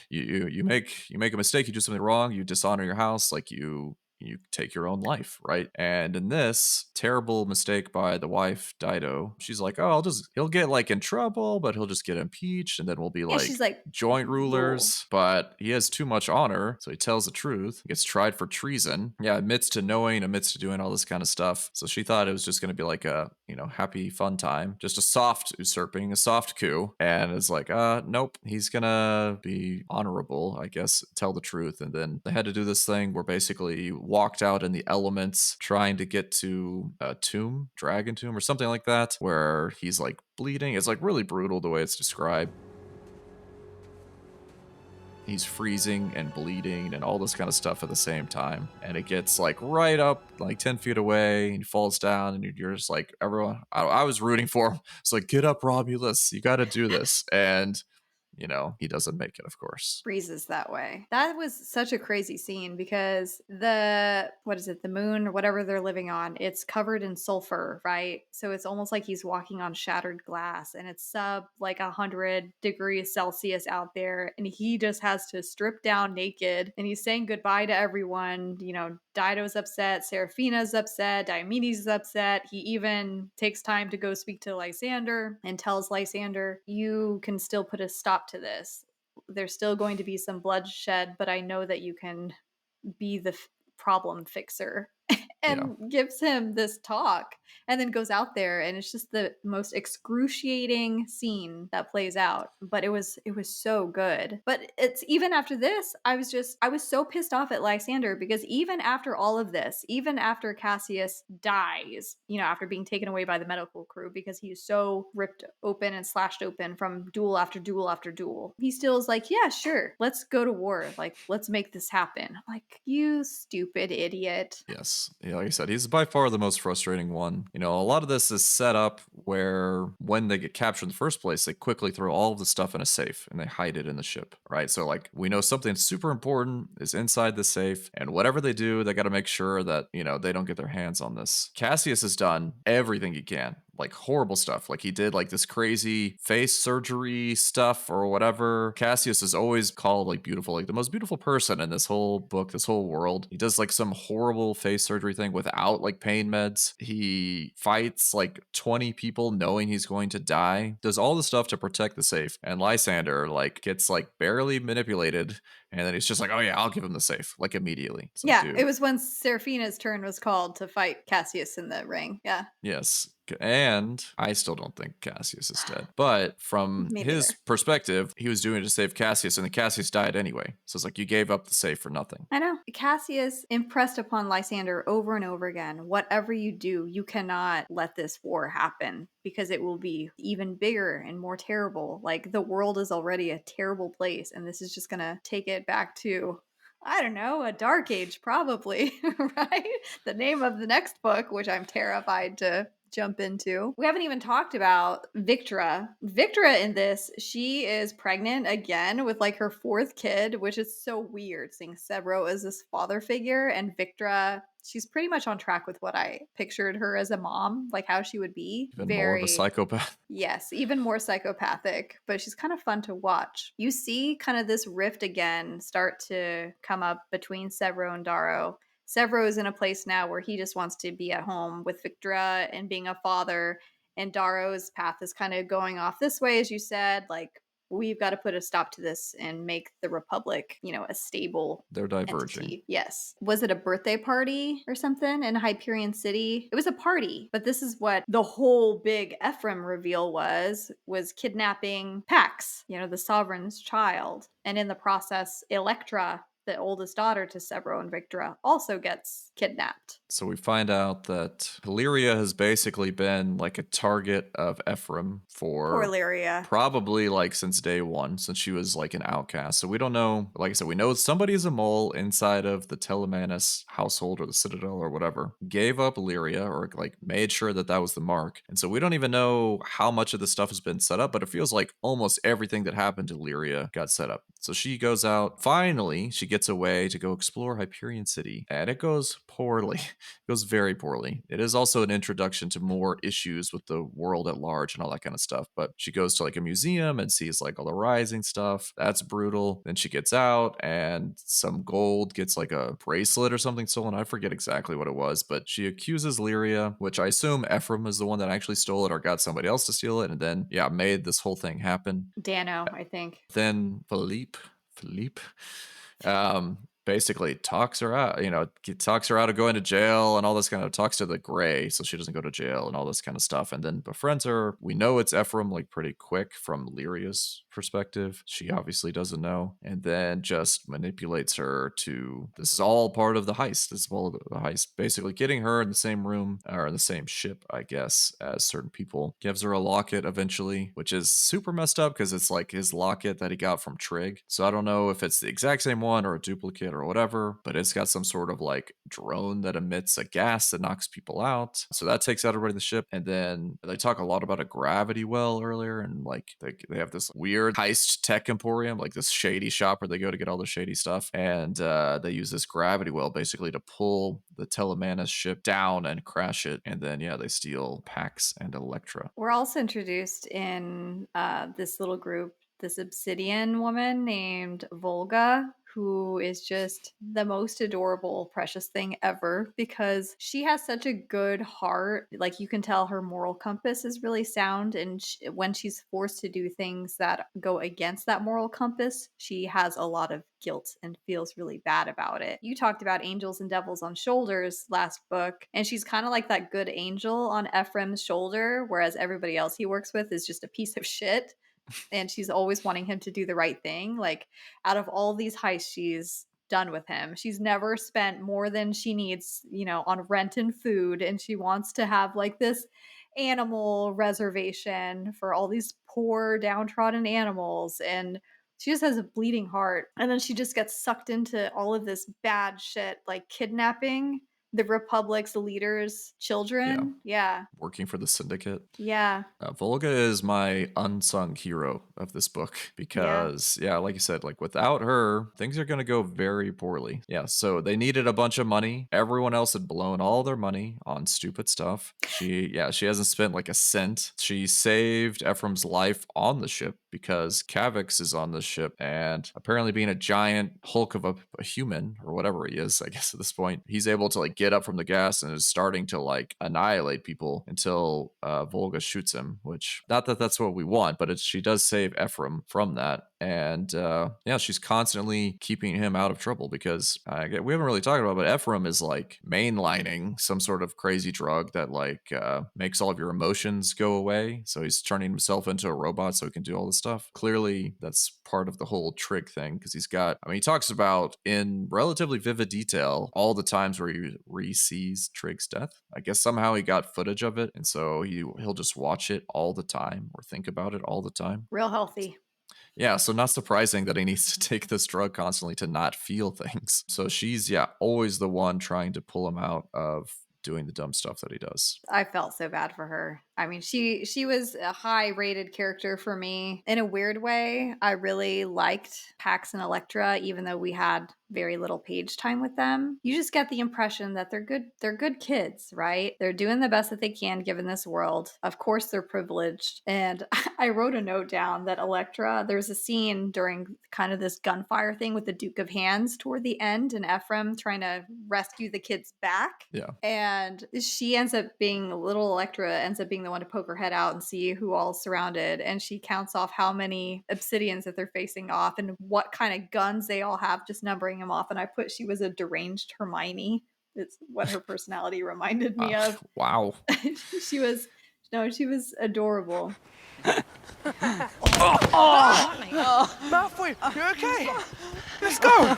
[SPEAKER 2] You make a mistake, you do something wrong, you dishonor your house, like you take your own life, right? And in this terrible mistake by the wife, Dido, she's like, oh, he'll get like in trouble, but he'll just get impeached, and then we'll be
[SPEAKER 1] Yeah, she's like
[SPEAKER 2] joint
[SPEAKER 1] rule.
[SPEAKER 2] rulers. But he has too much honor, so he tells the truth, gets tried for treason. Yeah, admits to knowing, admits to doing all this kind of stuff. So she thought it was just going to be like a, happy, fun time, just a soft usurping, a soft coup. And it's like, nope, he's gonna be honorable, I guess, tell the truth. And then they had to do this thing where basically walked out in the elements trying to get to a tomb, dragon tomb or something like that, where he's like bleeding. It's like really brutal the way it's described. he's freezing and bleeding and all this kind of stuff at the same time. And it gets like right up like 10 feet away and he falls down and you're just like, everyone, I was rooting for him. It's like, get up, Romulus, you got to do this. And he doesn't make it, of course.
[SPEAKER 1] Freezes that way. That was such a crazy scene because what is it, the moon or whatever they're living on, it's covered in sulfur, right? So it's almost like he's walking on shattered glass and it's sub like 100 degrees Celsius out there and he just has to strip down naked and he's saying goodbye to everyone. Dido's upset, Seraphina's upset, Diomedes is upset. He even takes time to go speak to Lysander and tells Lysander, you can still put a stop to this. There's still going to be some bloodshed, but I know that you can be the problem fixer. And gives him this talk and then goes out there and it's just the most excruciating scene that plays out, but it was so good. But it's even after this, I was so pissed off at Lysander because even after all of this, even after Cassius dies, after being taken away by the medical crew because he is so ripped open and slashed open from duel after duel after duel, he still is like, yeah, sure, let's go to war, like let's make this happen. I'm like, you stupid idiot.
[SPEAKER 2] Yes. Like I said, he's by far the most frustrating one. A lot of this is set up where when they get captured in the first place, they quickly throw all of the stuff in a safe and they hide it in the ship, right? So like we know something super important is inside the safe and whatever they do, they got to make sure that, they don't get their hands on this. Cassius has done everything he can, like horrible stuff. Like he did like this crazy face surgery stuff or whatever. Cassius is always called like beautiful, like the most beautiful person in this whole book, this whole world. He does like some horrible face surgery thing without like pain meds. He fights like 20 people knowing he's going to die. Does all the stuff to protect the safe. And Lysander like gets like barely manipulated. And then he's just like, oh yeah, I'll give him the safe, like immediately. It's like,
[SPEAKER 1] yeah,
[SPEAKER 2] dude.
[SPEAKER 1] it was when Seraphina's turn was called to fight Cassius in the ring. Yeah.
[SPEAKER 2] Yes. And I still don't think Cassius is dead. But from his perspective, he was doing it to save Cassius, and then Cassius died anyway. So it's like you gave up the safe for nothing.
[SPEAKER 1] I know. Cassius impressed upon Lysander over and over again, whatever you do, you cannot let this war happen because it will be even bigger and more terrible. Like the world is already a terrible place, and this is just going to take it back to, I don't know, a dark age, probably, right? The name of the next book, which I'm terrified to jump into. We haven't even talked about Victra. Victra in this, she is pregnant again with like her fourth kid, which is so weird seeing Sevro as this father figure and Victra, she's pretty much on track with what I pictured her as a mom, like how she would be.
[SPEAKER 2] Even more of a psychopath.
[SPEAKER 1] Yes, even more psychopathic, but she's kind of fun to watch. You see kind of this rift again start to come up between Sevro and Darrow. Sevro is in a place now where he just wants to be at home with Victra and being a father, and Darrow's path is kind of going off this way, as you said, like, we've got to put a stop to this and make the Republic, a stable
[SPEAKER 2] They're diverging.
[SPEAKER 1] entity. Yes. Was it a birthday party or something in Hyperion City? It was a party, but this is what the whole big Ephraim reveal was kidnapping Pax, the sovereign's child. And in the process, Electra, the oldest daughter to Sevro and Victra, also gets kidnapped.
[SPEAKER 2] So we find out that Lyria has basically been like a target of Ephraim for
[SPEAKER 1] Poor Lyria.
[SPEAKER 2] Probably like since day one, since she was like an outcast. So we don't know. Like I said, we know somebody is a mole inside of the Telemanus household or the Citadel or whatever, gave up Lyria or like made sure that that was the mark. And so we don't even know how much of this stuff has been set up, but it feels like almost everything that happened to Lyria got set up. So she goes out. Finally, she gets away to go explore Hyperion City, and it goes poorly. It goes very poorly. It is also an introduction to more issues with the world at large and all that kind of stuff. But she goes to like a museum and sees like all the rising stuff. That's brutal. Then she gets out and some gold gets like a bracelet or something stolen. I forget exactly what it was, but she accuses Lyria, which I assume Ephraim is the one that actually stole it or got somebody else to steal it. And then, yeah, made this whole thing happen.
[SPEAKER 1] Dano, I think.
[SPEAKER 2] Then Philippe, basically talks her out, talks her out of going to jail and all this kind of, talks to the Gray so she doesn't go to jail and all this kind of stuff, and then befriends her. We know it's Ephraim like pretty quick from Lyria's perspective. She obviously doesn't know, and then just manipulates her to, this is all part of the heist. This is all the heist. Basically getting her in the same room, or in the same ship, I guess, as certain people. Gives her a locket eventually, which is super messed up because it's like his locket that he got from Trig. So I don't know if it's the exact same one or a duplicate or whatever, but it's got some sort of like drone that emits a gas that knocks people out. So that takes out everybody in the ship. And then they talk a lot about a gravity well earlier, and like they have this weird heist tech emporium, like this shady shop where they go to get all the shady stuff. And they use this gravity well basically to pull the Telemanus ship down and crash it. And then, yeah, they steal Pax and Electra.
[SPEAKER 1] We're also introduced in this little group, this obsidian woman named Volga, who is just the most adorable, precious thing ever because she has such a good heart. Like, you can tell her moral compass is really sound, and when she's forced to do things that go against that moral compass, she has a lot of guilt and feels really bad about it. You talked about angels and devils on shoulders last book, and she's kind of like that good angel on Ephraim's shoulder, whereas everybody else he works with is just a piece of shit. And she's always wanting him to do the right thing. Like, out of all these heists she's done with him, she's never spent more than she needs, on rent and food. And she wants to have like this animal reservation for all these poor, downtrodden animals. And she just has a bleeding heart. And then she just gets sucked into all of this bad shit, like kidnapping the Republic's leaders' children. Yeah.
[SPEAKER 2] Working for the Syndicate.
[SPEAKER 1] Yeah.
[SPEAKER 2] Volga is my unsung hero of this book because, yeah, like you said, like without her, things are going to go very poorly. Yeah, so they needed a bunch of money. Everyone else had blown all their money on stupid stuff. She hasn't spent like a cent. She saved Ephraim's life on the ship because Kavix is on the ship, and apparently being a giant hulk of a human or whatever he is, I guess at this point, he's able to like get up from the gas and is starting to like annihilate people until Volga shoots him, which, not that that's what we want, but she does save Ephraim from that. And she's constantly keeping him out of trouble because we haven't really talked about it, but Ephraim is like mainlining some sort of crazy drug that like makes all of your emotions go away. So he's turning himself into a robot so he can do all this stuff. Clearly, that's part of the whole Trig thing because he talks about in relatively vivid detail all the times where he re-sees Trig's death. I guess somehow he got footage of it, and so he'll just watch it all the time or think about it all the time.
[SPEAKER 1] Real healthy.
[SPEAKER 2] Yeah, so not surprising that he needs to take this drug constantly to not feel things. So she's, always the one trying to pull him out of doing the dumb stuff that he does.
[SPEAKER 1] I felt so bad for her. I mean, she was a high rated character for me. In a weird way, I really liked Pax and Electra, even though we had very little page time with them. You just get the impression that they're good kids, right? They're doing the best that they can given this world. Of course they're privileged. And I wrote a note down that Electra, there's a scene during kind of this gunfire thing with the Duke of Hands toward the end, and Ephraim trying to rescue the kids back.
[SPEAKER 2] Yeah.
[SPEAKER 1] And little Electra ends up being the one to poke her head out and see who all's surrounded. And she counts off how many obsidians that they're facing off and what kind of guns they all have, just numbering them off. And I put she was a deranged Hermione. It's what her personality reminded me of.
[SPEAKER 2] Wow.
[SPEAKER 1] She was adorable.
[SPEAKER 6] Malfoy, you okay? Let's go!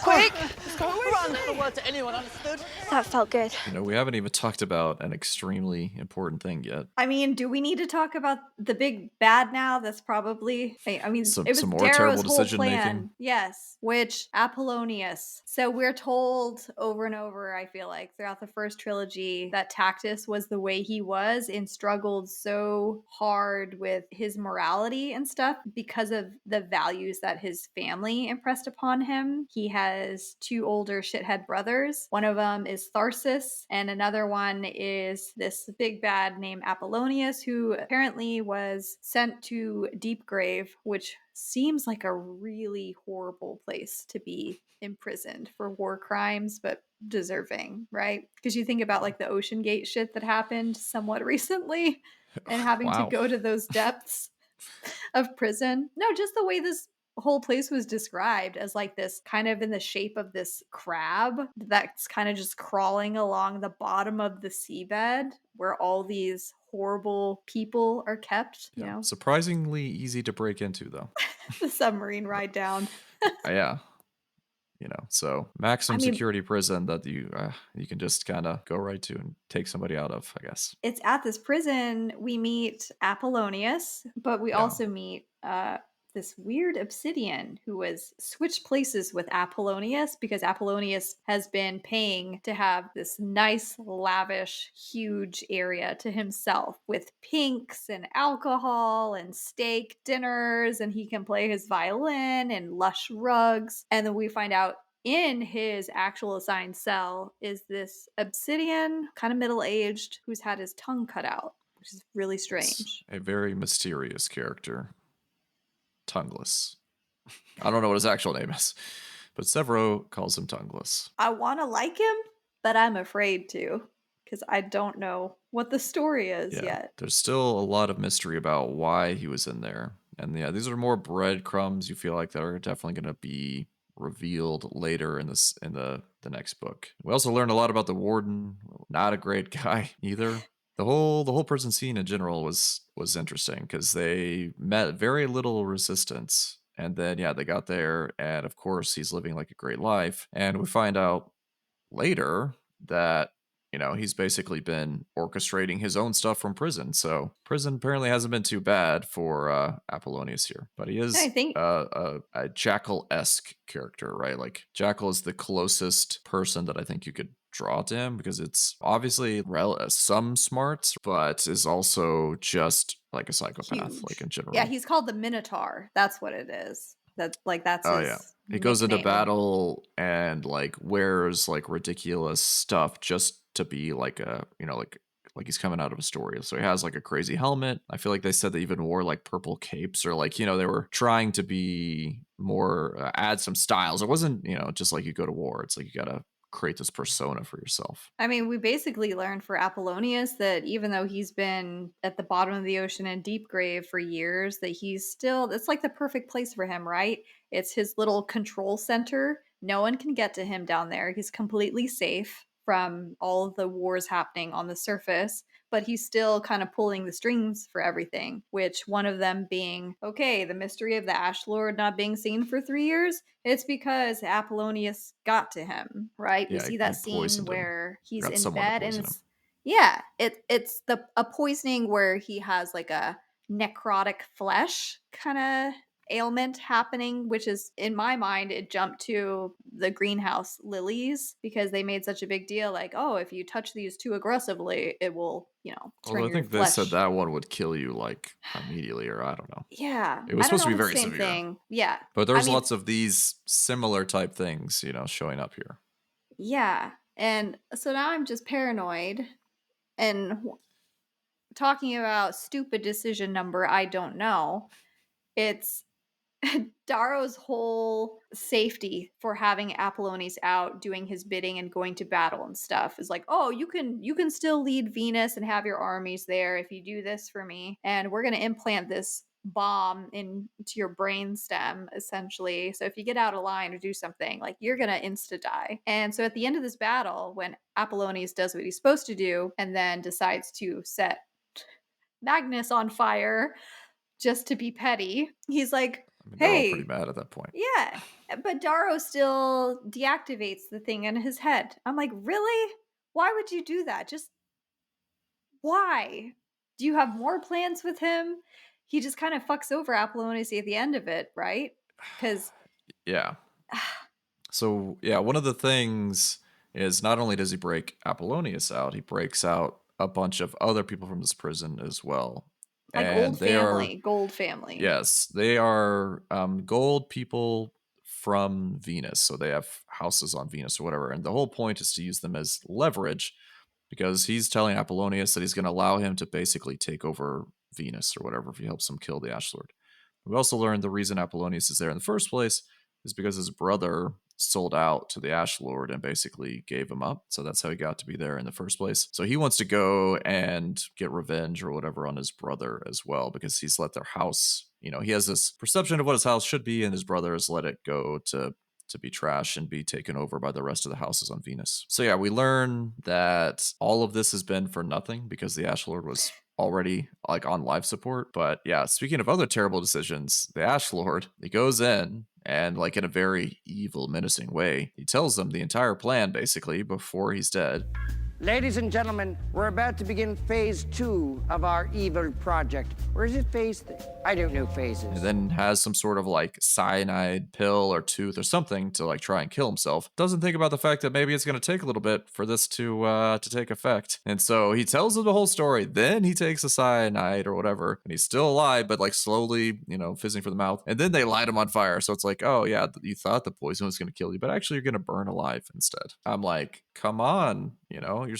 [SPEAKER 6] Quick! Let's go! Run! Not a word to anyone, understood?
[SPEAKER 7] That felt good.
[SPEAKER 2] We haven't even talked about an extremely important thing yet.
[SPEAKER 1] I mean, do we need to talk about the big bad now? That's probably, it was
[SPEAKER 2] some more
[SPEAKER 1] Darrow's
[SPEAKER 2] terrible
[SPEAKER 1] whole
[SPEAKER 2] decision
[SPEAKER 1] plan.
[SPEAKER 2] making.
[SPEAKER 1] Yes, which Apollonius. So we're told over and over, I feel like, throughout the first trilogy that Tactus was the way he was and struggled so hard with his morality and stuff because of the values that his family impressed upon him. He has two older shithead brothers. One of them is Tharsis, and another one is this big bad named Apollonius, who apparently was sent to Deepgrave, which seems like a really horrible place to be imprisoned for war crimes, but deserving, right? Because you think about like the Ocean Gate shit that happened somewhat recently and having to go to those depths of prison. No, just the way this whole place was described as like this kind of in the shape of this crab that's kind of just crawling along the bottom of the seabed where all these horrible people are kept, you
[SPEAKER 2] Yeah.
[SPEAKER 1] know,
[SPEAKER 2] Surprisingly easy to break into, though.
[SPEAKER 1] the submarine ride down.
[SPEAKER 2] Yeah. So
[SPEAKER 1] I
[SPEAKER 2] maximum
[SPEAKER 1] mean,
[SPEAKER 2] security prison that you can just kind of go right to and take somebody out of, I guess.
[SPEAKER 1] it's at this prison we meet Apollonius, but we
[SPEAKER 2] Yeah.
[SPEAKER 1] also meet this weird obsidian who was switched places with Apollonius because Apollonius has been paying to have this nice, lavish, huge area to himself with pinks and alcohol and steak dinners, and he can play his violin and lush rugs. And then we find out in his actual assigned cell is this obsidian, kind of middle aged, who's had his tongue cut out, which is really
[SPEAKER 2] It's
[SPEAKER 1] strange.
[SPEAKER 2] a very mysterious character. Tongueless. I don't know what his actual name is, but Sevro calls him Tongueless.
[SPEAKER 1] I want to like him, but I'm afraid to because I don't know what the story is
[SPEAKER 2] Yeah.
[SPEAKER 1] yet.
[SPEAKER 2] There's still a lot of mystery about why he was in there. And yeah, these are more breadcrumbs you feel like that are definitely going to be revealed later in the next book. We also learned a lot about the warden. Not a great guy either. The whole prison scene in general was interesting because they met very little resistance. And then yeah, they got there, and of course he's living like a great life. And we find out later that he's basically been orchestrating his own stuff from prison. So prison apparently hasn't been too bad for Apollonius here, but he
[SPEAKER 1] I
[SPEAKER 2] is
[SPEAKER 1] think
[SPEAKER 2] a Jackal-esque character, right? Like Jackal is the closest person that I think you could draw to him because it's obviously some smarts, but is also just like a psychopath, like
[SPEAKER 1] huge.
[SPEAKER 2] in general.
[SPEAKER 1] Yeah, he's called the Minotaur. That's what it is. That's
[SPEAKER 2] Oh yeah.
[SPEAKER 1] his
[SPEAKER 2] He goes into
[SPEAKER 1] nickname.
[SPEAKER 2] battle and like wears like ridiculous stuff just to be like like he's coming out of a story. So he has like a crazy helmet. I feel like they said they even wore like purple capes or like they were trying to be more add some styles. It wasn't, just like you go to war. It's like you got to create this persona for yourself.
[SPEAKER 1] I mean, we basically learned for Apollonius that even though he's been at the bottom of the ocean in deep grave for years, that he's still, it's like the perfect place for him, right? It's his little control center. No one can get to him down there. He's completely safe from all of the wars happening on the surface, but he's still kind of pulling the strings for everything, which one of them being, okay, the mystery of the Ash Lord not being seen for 3 years, it's because Apollonius got to him, right? We
[SPEAKER 2] Yeah,
[SPEAKER 1] see
[SPEAKER 2] he
[SPEAKER 1] that scene
[SPEAKER 2] poisoned him.
[SPEAKER 1] where he's
[SPEAKER 2] Got
[SPEAKER 1] in
[SPEAKER 2] someone to
[SPEAKER 1] bed and
[SPEAKER 2] poison him.
[SPEAKER 1] yeah, it's the a poisoning where he has like a necrotic flesh kind of ailment happening, which is in my mind it jumped to the greenhouse lilies because they made such a big deal like, oh, if you touch these too aggressively it will turn
[SPEAKER 2] Although I
[SPEAKER 1] your
[SPEAKER 2] think they said
[SPEAKER 1] flesh.
[SPEAKER 2] that one would kill you like immediately, or I don't know.
[SPEAKER 1] Yeah,
[SPEAKER 2] It was
[SPEAKER 1] I don't
[SPEAKER 2] supposed
[SPEAKER 1] know
[SPEAKER 2] to
[SPEAKER 1] if
[SPEAKER 2] be
[SPEAKER 1] it's the
[SPEAKER 2] very
[SPEAKER 1] same
[SPEAKER 2] severe.
[SPEAKER 1] thing. Yeah,
[SPEAKER 2] But
[SPEAKER 1] I
[SPEAKER 2] there's
[SPEAKER 1] mean,
[SPEAKER 2] lots of these similar type things, showing up here.
[SPEAKER 1] yeah, and so now I'm just paranoid and talking about stupid decision number I don't know. It's Darrow's whole safety for having Apollonius out doing his bidding and going to battle and stuff is like, oh, you can still lead Venus and have your armies there if you do this for me, and we're gonna implant this bomb into your brain stem essentially. So if you get out of line or do something, like you're gonna insta die. And so at the end of this battle, when Apollonius does what he's supposed to do and then decides to set Magnus on fire just to be petty, he's like,
[SPEAKER 2] I mean, they're all pretty
[SPEAKER 1] hey,
[SPEAKER 2] mad at that point.
[SPEAKER 1] yeah, but Darrow still deactivates the thing in his head. I'm like, really? Why would you do that? Just why? Do you have more plans with him? He just kind of fucks over Apollonius at the end of it, right? Because
[SPEAKER 2] Yeah. So, yeah, one of the things is not only does he break Apollonius out, he breaks out a bunch of other people from this prison as well.
[SPEAKER 1] like
[SPEAKER 2] And they are,
[SPEAKER 1] gold family.
[SPEAKER 2] yes, they are gold people from Venus. So they have houses on Venus or whatever. And the whole point is to use them as leverage because he's telling Apollonius that he's going to allow him to basically take over Venus or whatever if he helps him kill the Ash Lord. We also learned the reason Apollonius is there in the first place is because his brother sold out to the Ash Lord and basically gave him up. So that's how he got to be there in the first place. So he wants to go and get revenge or whatever on his brother as well, because he's let their house, he has this perception of what his house should be, and his brother has let it go to be trash and be taken over by the rest of the houses on Venus. So yeah, we learn that all of this has been for nothing because the Ash Lord was already like on life support. But yeah, speaking of other terrible decisions, the Ash Lord, he goes in and like in a very evil, menacing way, he tells them the entire plan basically before he's dead.
[SPEAKER 7] Ladies and gentlemen, we're about to begin phase 2 of our evil project. Or is it phase 3? I don't know phases.
[SPEAKER 2] And then has some sort of like cyanide pill or tooth or something to like try and kill himself. Doesn't think about the fact that maybe it's going to take a little bit for this to take effect. And so he tells them the whole story. Then he takes a cyanide or whatever, and he's still alive, but like slowly, fizzing for the mouth. And then they light him on fire. So it's like, oh yeah, you thought the poison was going to kill you, but actually you're going to burn alive instead. I'm like, come on, you're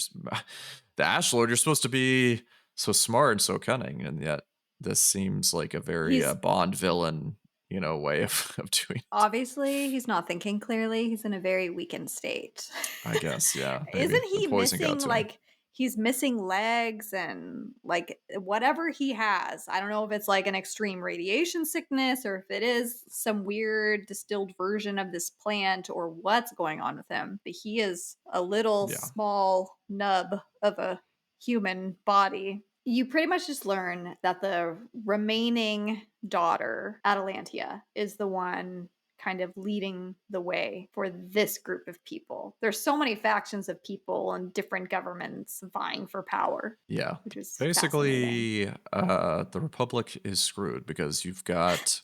[SPEAKER 2] the Ash Lord, you're supposed to be so smart and so cunning, and yet this seems like a very Bond villain, way of doing it.
[SPEAKER 1] Obviously, he's not thinking clearly. He's in a very weakened state.
[SPEAKER 2] I guess, yeah.
[SPEAKER 1] Isn't he missing, like, he's missing legs and, like, whatever he has. I don't know if it's, like, an extreme radiation sickness or if it is some weird distilled version of this plant or what's going on with him. But he is a little small nub of a human body. You pretty much just learn that the remaining daughter, Atalantia, is the one kind of leading the way for this group of people. There's so many factions of people and different governments vying for power.
[SPEAKER 2] Yeah.
[SPEAKER 1] Which is
[SPEAKER 2] basically the Republic is screwed because you've got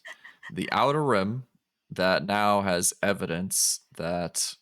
[SPEAKER 2] the Outer Rim that now has evidence that,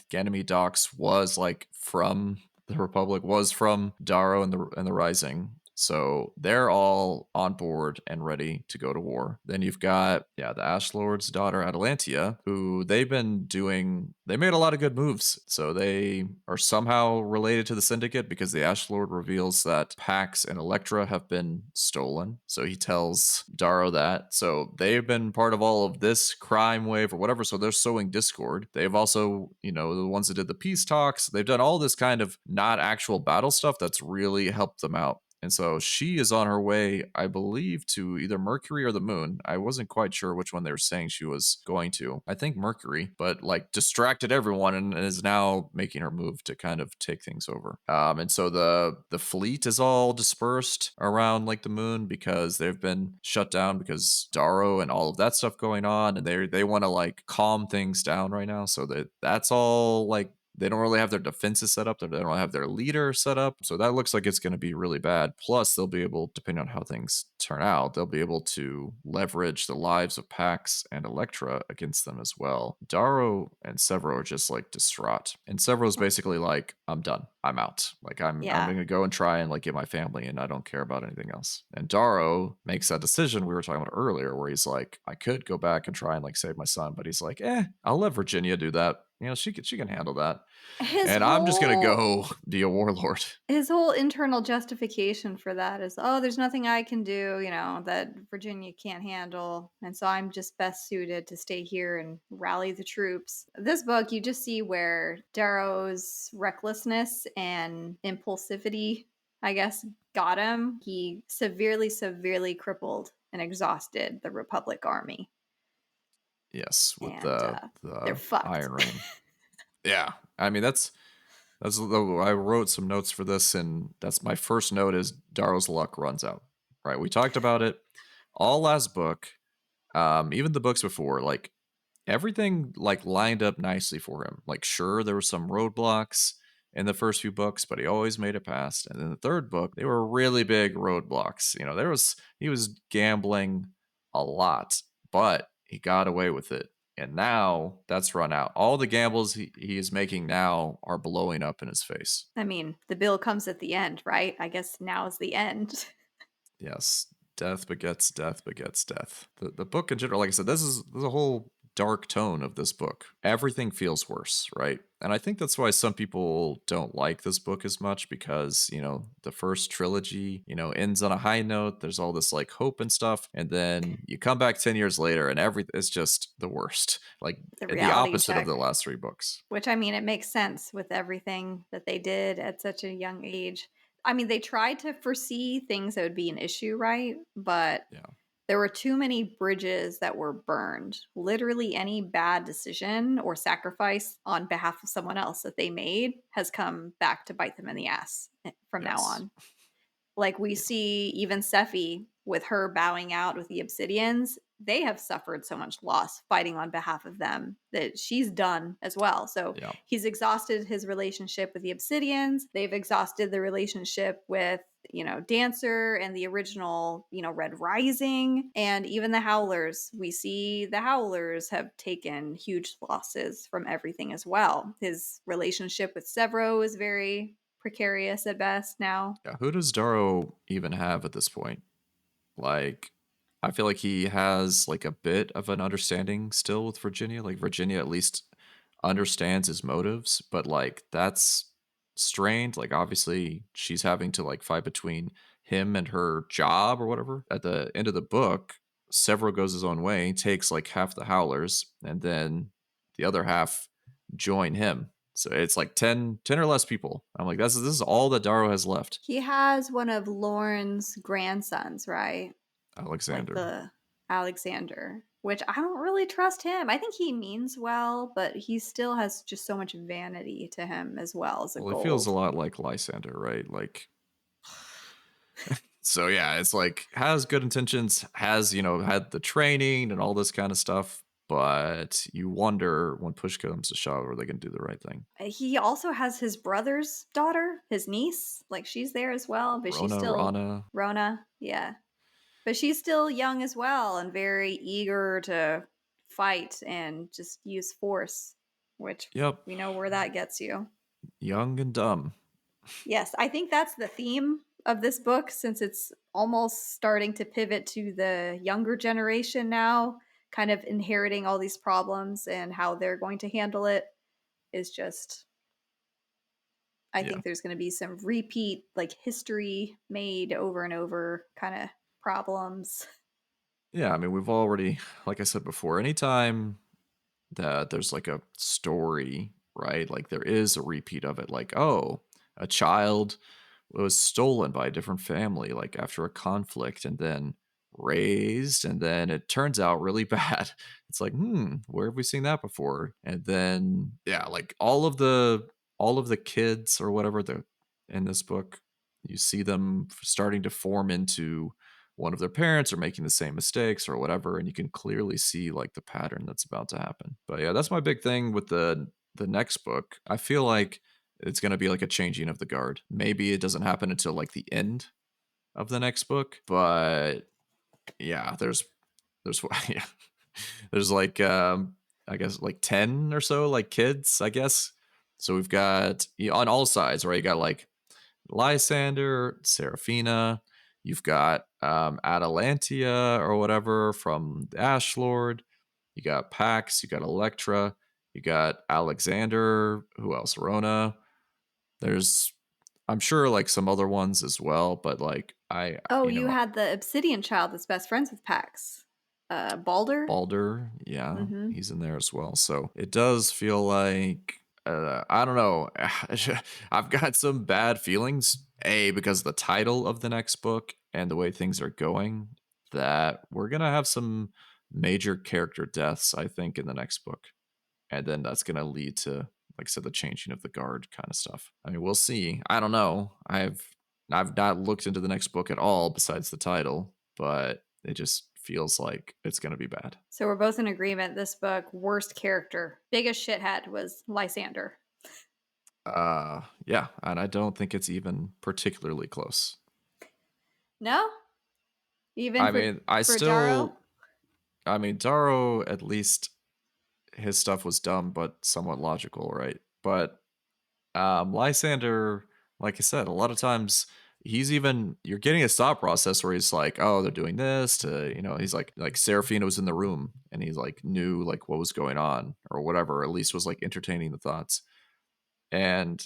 [SPEAKER 2] Ganymede Docks was like from the Republic, was from Darrow and the Rising. So they're all on board and ready to go to war. Then you've got, the Ash Lord's daughter, Atalantia, who they made a lot of good moves. So they are somehow related to the Syndicate because the Ash Lord reveals that Pax and Elektra have been stolen. So he tells Darrow that. So they've been part of all of this crime wave or whatever. So they're sowing discord. They've also, the ones that did the peace talks, they've done all this kind of not actual battle stuff that's really helped them out. And so she is on her way, I believe, to either Mercury or the moon. I wasn't quite sure which one they were saying she was going to. I think Mercury, but like distracted everyone and is now making her move to kind of take things over. And so the fleet is all dispersed around like the moon because they've been shut down because Darrow and all of that stuff going on, and they want to like calm things down right now. So that's all like. They don't really have their defenses set up. They don't have their leader set up. So that looks like it's going to be really bad. Plus, they'll be able, depending on how things turn out, they'll be able to leverage the lives of Pax and Elektra against them as well. Darrow and Sevro are just like distraught. And Sevro's basically like, I'm done. I'm out. Like I'm going to go and try and like get my family, and I don't care about anything else. And Darrow makes that decision we were talking about earlier where he's like, I could go back and try and like save my son, but he's like, I'll let Virginia do that. She can handle that. I'm just going to go be a warlord.
[SPEAKER 1] His whole internal justification for that is, there's nothing I can do, that Virginia can't handle. And so I'm just best suited to stay here and rally the troops. This book, you just see where Darrow's recklessness and impulsivity, I guess, got him. He severely, severely crippled and exhausted the Republic army.
[SPEAKER 2] Yes, with
[SPEAKER 1] and, they're fucked.
[SPEAKER 2] Iron Rain. Yeah, I mean that's I wrote some notes for this, and that's my first note is Darrow's luck runs out. Right, we talked about it all last book, even the books before. Like everything like lined up nicely for him. Like sure, there were some roadblocks in the first few books, but he always made it past. And in the third book, they were really big roadblocks. He was gambling a lot, but he got away with it. And now that's run out. All the gambles he is making now are blowing up in his face.
[SPEAKER 1] I mean, the bill comes at the end, right? I guess now is the end.
[SPEAKER 2] Yes. Death begets death begets death. The book in general, like I said, this is a whole dark tone of this book. Everything feels worse, right? And I think that's why some people don't like this book as much because, the first trilogy, ends on a high note. There's all this like hope and stuff. And then you come back 10 years later and everything is just the worst. Like
[SPEAKER 1] The
[SPEAKER 2] the
[SPEAKER 1] reality
[SPEAKER 2] opposite of
[SPEAKER 1] check.
[SPEAKER 2] the last 3 books.
[SPEAKER 1] Which, I mean, it makes sense with everything that they did at such a young age. I mean, they tried to foresee things that would be an issue, right? But
[SPEAKER 2] Yeah.
[SPEAKER 1] there were too many bridges that were burned. Literally any bad decision or sacrifice on behalf of someone else that they made has come back to bite them in the ass from now
[SPEAKER 2] Yes.
[SPEAKER 1] on. Like we see even Sephi with her bowing out with the Obsidians, they have suffered so much loss fighting on behalf of them that she's done as well. So
[SPEAKER 2] Yeah.
[SPEAKER 1] he's exhausted his relationship with the Obsidians. They've exhausted the relationship with, Dancer and the original, Red Rising, and even the Howlers. We see the Howlers have taken huge losses from everything as well. His relationship with Sevro is very precarious at best now.
[SPEAKER 2] Yeah. Who does Darrow even have at this point? Like, I feel like he has like a bit of an understanding still with Virginia. Like Virginia at least understands his motives, but like that's strained. Like obviously she's having to like fight between him and her job or whatever. At the end of the book, Severo goes his own way, takes like half the Howlers, and then the other half join him. So it's like 10 or less people. I'm like, this is all that Darrow has left.
[SPEAKER 1] He has one of Lauren's grandsons, right? Like
[SPEAKER 2] Alexander.
[SPEAKER 1] the Alexander, which I don't really trust him. I think he means well, but he still has just so much vanity to him as well as a
[SPEAKER 2] Well, it feels a
[SPEAKER 1] gold.
[SPEAKER 2] lot like Lysander, right? Like, so yeah, it's like has good intentions, has had the training and all this kind of stuff, but you wonder when push comes to shove, are they going to do the right thing?
[SPEAKER 1] He also has his brother's daughter, his niece. Like she's there as well, but she's still
[SPEAKER 2] Rana.
[SPEAKER 1] Rona. Yeah. But she's still young as well and very eager to fight and just use force, which
[SPEAKER 2] Yep,
[SPEAKER 1] we know where that gets you.
[SPEAKER 2] young and dumb.
[SPEAKER 1] Yes, I think that's the theme of this book since it's almost starting to pivot to the younger generation now, kind of inheriting all these problems and how they're going to handle it is just I
[SPEAKER 2] Yeah.
[SPEAKER 1] think there's going to be some repeat like history made over and over kind of problems.
[SPEAKER 2] Yeah, I mean, we've already, like I said before, anytime that there's like a story, right? Like there is a repeat of it. Like, oh, a child was stolen by a different family, like after a conflict, and then raised, and then it turns out really bad. It's like, where have we seen that before? And then, yeah, like all of the kids or whatever the in this book, you see them starting to form into one of their parents or making the same mistakes or whatever, and you can clearly see like the pattern that's about to happen. But yeah, that's my big thing with the next book. I feel like it's going to be like a changing of the guard. Maybe it doesn't happen until like the end of the next book, but yeah, there's yeah, there's like I guess like 10 or so like kids, I guess. So we've got on all sides, right? You got like Lysander, Seraphina. You've got Atalantia or whatever from the Ash Lord. You got Pax. You got Electra. You got Alexander. Who else? Rona. There's, I'm sure, like some other ones as well, but like
[SPEAKER 1] Oh, you had the Obsidian child that's best friends with Pax. Balder?
[SPEAKER 2] Balder, yeah,
[SPEAKER 1] Mm-hmm.
[SPEAKER 2] he's in there as well. So it does feel like I don't know. I've got some bad feelings. Because of the title of the next book and the way things are going, that we're gonna have some major character deaths, I think, in the next book, and then that's gonna lead to, like I said, the changing of the guard kind of stuff. I mean, we'll see. I don't know. I've not looked into the next book at all besides the title, but it just feels like it's gonna be bad.
[SPEAKER 1] So we're both in agreement. This book, worst character, biggest shithead was Lysander.
[SPEAKER 2] Yeah, and I don't think it's even particularly close.
[SPEAKER 1] No, even
[SPEAKER 2] I mean,
[SPEAKER 1] Darrow.
[SPEAKER 2] I mean, Darrow, at least his stuff was dumb but somewhat logical, right? But Lysander, like I said, a lot of times you're getting his thought process where he's like, oh, they're doing this to, he's like Serafina was in the room and he's like knew like what was going on or whatever, at least was like entertaining the thoughts. And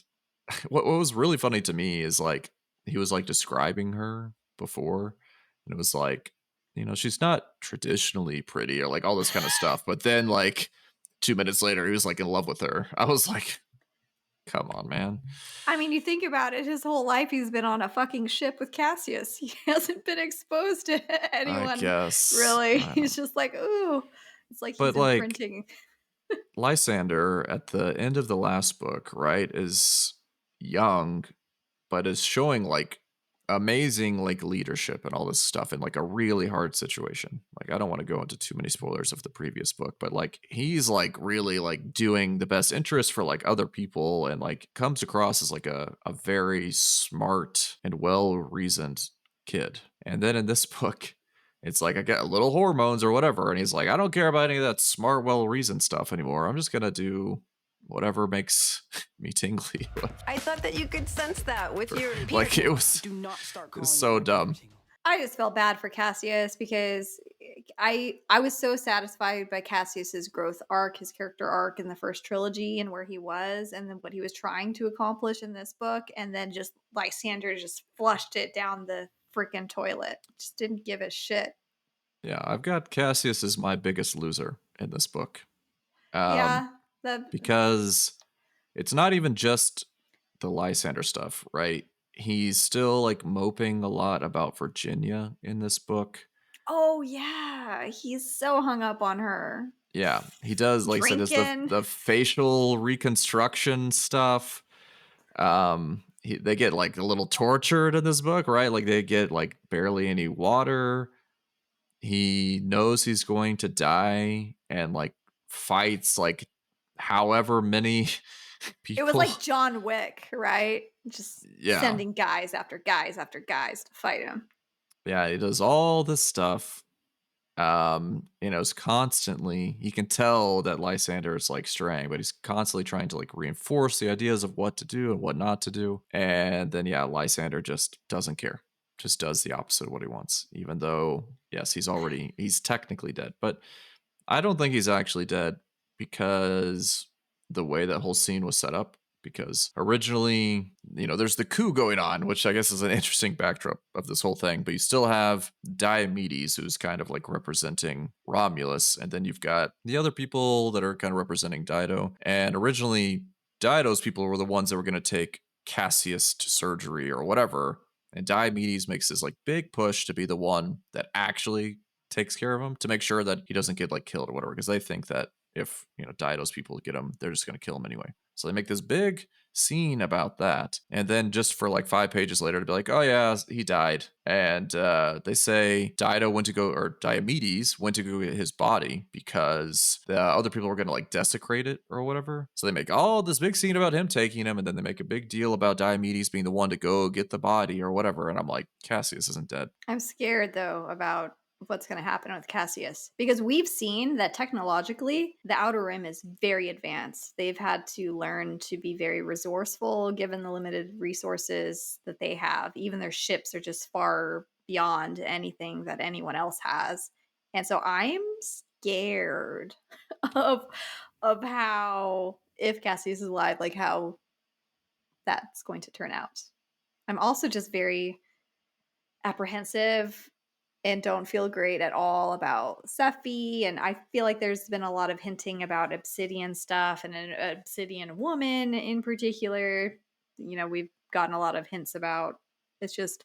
[SPEAKER 2] what was really funny to me is like he was like describing her before, and it was like, she's not traditionally pretty or like all this kind of stuff. But then like 2 minutes later, he was like in love with her. I was like, come on, man.
[SPEAKER 1] I mean, you think about it, his whole life he's been on a fucking ship with Cassius. He hasn't been exposed to anyone,
[SPEAKER 2] I guess.
[SPEAKER 1] really. He's just like, ooh. It's like he's
[SPEAKER 2] But like
[SPEAKER 1] imprinting.
[SPEAKER 2] Lysander at the end of the last book, right, is young, but is showing like amazing like leadership and all this stuff in like a really hard situation. Like I don't want to go into too many spoilers of the previous book, but like he's like really like doing the best interest for like other people and like comes across as like a very smart and well-reasoned kid. And then in this book, it's like I get a little hormones or whatever, and he's like, I don't care about any of that smart, well-reasoned stuff anymore. I'm just gonna do whatever makes me tingly.
[SPEAKER 8] I thought that you could sense that with your
[SPEAKER 2] Like it was so dumb.
[SPEAKER 1] I just felt bad for Cassius because I was so satisfied by Cassius's growth arc, his character arc in the first trilogy and where he was and then what he was trying to accomplish in this book, and then just Lysander just flushed it down the freaking toilet. Just didn't give a shit.
[SPEAKER 2] Yeah, I've got Cassius as my biggest loser in this book.
[SPEAKER 1] Yeah.
[SPEAKER 2] Because it's not even just the Lysander stuff, right? He's still like moping a lot about Virginia in this book.
[SPEAKER 1] Oh yeah, he's so hung up on her.
[SPEAKER 2] Yeah, he does. Like I said, it's the facial reconstruction stuff. They get like a little tortured in this book, right? Like they get like barely any water. He knows he's going to die and like fights like however many people.
[SPEAKER 1] It was like John Wick, right? Just sending guys after guys after guys to fight him.
[SPEAKER 2] Yeah, he does all this stuff. It's constantly, you can tell that Lysander is like straying, but he's constantly trying to like reinforce the ideas of what to do and what not to do. And then Lysander just doesn't care. Just does the opposite of what he wants, even though yes, he's technically dead, but I don't think he's actually dead because the way that whole scene was set up. Because originally, there's the coup going on, which I guess is an interesting backdrop of this whole thing. But you still have Diomedes, who's kind of like representing Romulus. And then you've got the other people that are kind of representing Dido. And originally, Dido's people were the ones that were going to take Cassius to surgery or whatever. And Diomedes makes this like big push to be the one that actually takes care of him, to make sure that he doesn't get like killed or whatever. Because they think that if Dido's people get him, they're just going to kill him anyway. So they make this big scene about that. And then just for like 5 pages later to be like, oh yeah, he died. And they say Diomedes went to go get his body because the other people were going to like desecrate it or whatever. So they make all this big scene about him taking him. And then they make a big deal about Diomedes being the one to go get the body or whatever. And I'm like, Cassius isn't dead.
[SPEAKER 1] I'm scared though about what's going to happen with Cassius, because we've seen that technologically the Outer Rim is very advanced. They've had to learn to be very resourceful given the limited resources that they have. Even their ships are just far beyond anything that anyone else has. And so I'm scared of how, if Cassius is alive, like how that's going to turn out. I'm also just very apprehensive and don't feel great at all about Sephi. And I feel like there's been a lot of hinting about Obsidian stuff and an Obsidian woman in particular. We've gotten a lot of hints about. It's just,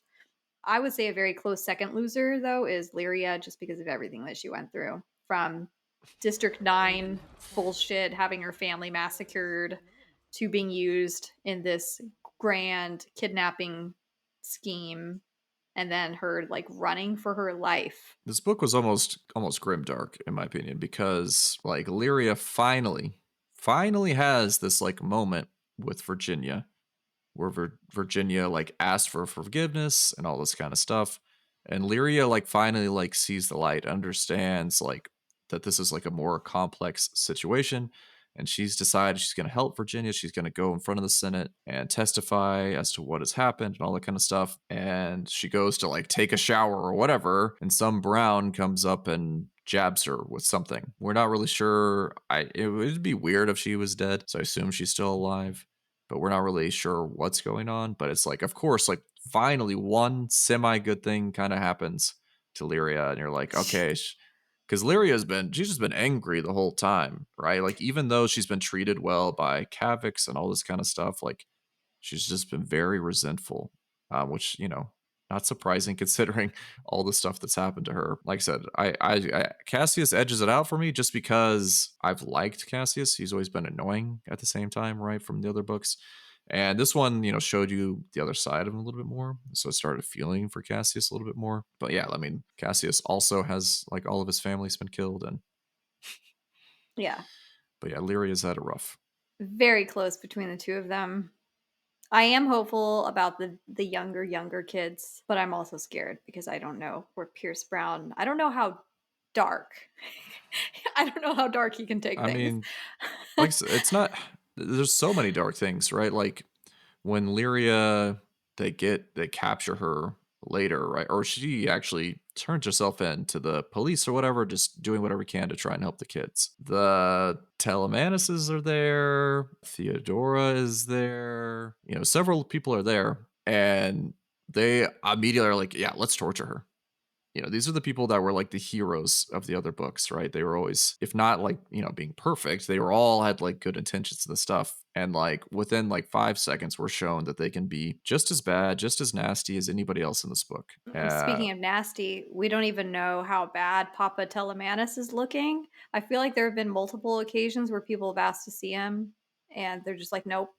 [SPEAKER 1] I would say a very close second loser, though, is Lyria, just because of everything that she went through. From District 9 bullshit, having her family massacred, to being used in this grand kidnapping scheme, and then her like running for her life.
[SPEAKER 2] This book was almost grimdark in my opinion, because like Lyria finally has this like moment with Virginia where Virginia like asked for forgiveness and all this kind of stuff, and Lyria like finally like sees the light, understands like that this is like a more complex situation, and she's decided she's going to help Virginia. She's going to go in front of the Senate and testify as to what has happened and all that kind of stuff. And she goes to like take a shower or whatever, and some Brown comes up and jabs her with something. We're not really sure. It would be weird if she was dead, so I assume she's still alive, but we're not really sure what's going on. But it's like, of course, like finally one semi good thing kind of happens to Lyria, and you're like, okay, because she's just been angry the whole time, right? Like, even though she's been treated well by Cavix and all this kind of stuff, like, she's just been very resentful, which, not surprising considering all the stuff that's happened to her. Like I said, Cassius edges it out for me just because I've liked Cassius. He's always been annoying at the same time, right, from the other books. And this one, showed you the other side of him a little bit more. So I started feeling for Cassius a little bit more. But yeah, I mean, Cassius also has, like, all of his family's been killed. And
[SPEAKER 1] Yeah.
[SPEAKER 2] But yeah, Lyria's had it rough.
[SPEAKER 1] Very close between the two of them. I am hopeful about the younger kids, but I'm also scared because I don't know where Pierce Brown. I don't know how dark. I don't know how dark he can take things.
[SPEAKER 2] I mean, like, it's not. There's so many dark things, right? Like when Lyria, they capture her later, right? Or she actually turns herself in to the police or whatever, just doing whatever he can to try and help the kids. The Telemanises are there. Theodora is there. Several people are there, and they immediately are like, yeah, let's torture her. These are the people that were like the heroes of the other books, right? They were always, if not like, being perfect, they were all had like good intentions to the stuff. And like within like 5 seconds, we're shown that they can be just as bad, just as nasty as anybody else in this book.
[SPEAKER 1] Speaking of nasty, we don't even know how bad Papa Telemanis is looking. I feel like there have been multiple occasions where people have asked to see him and they're just like, nope.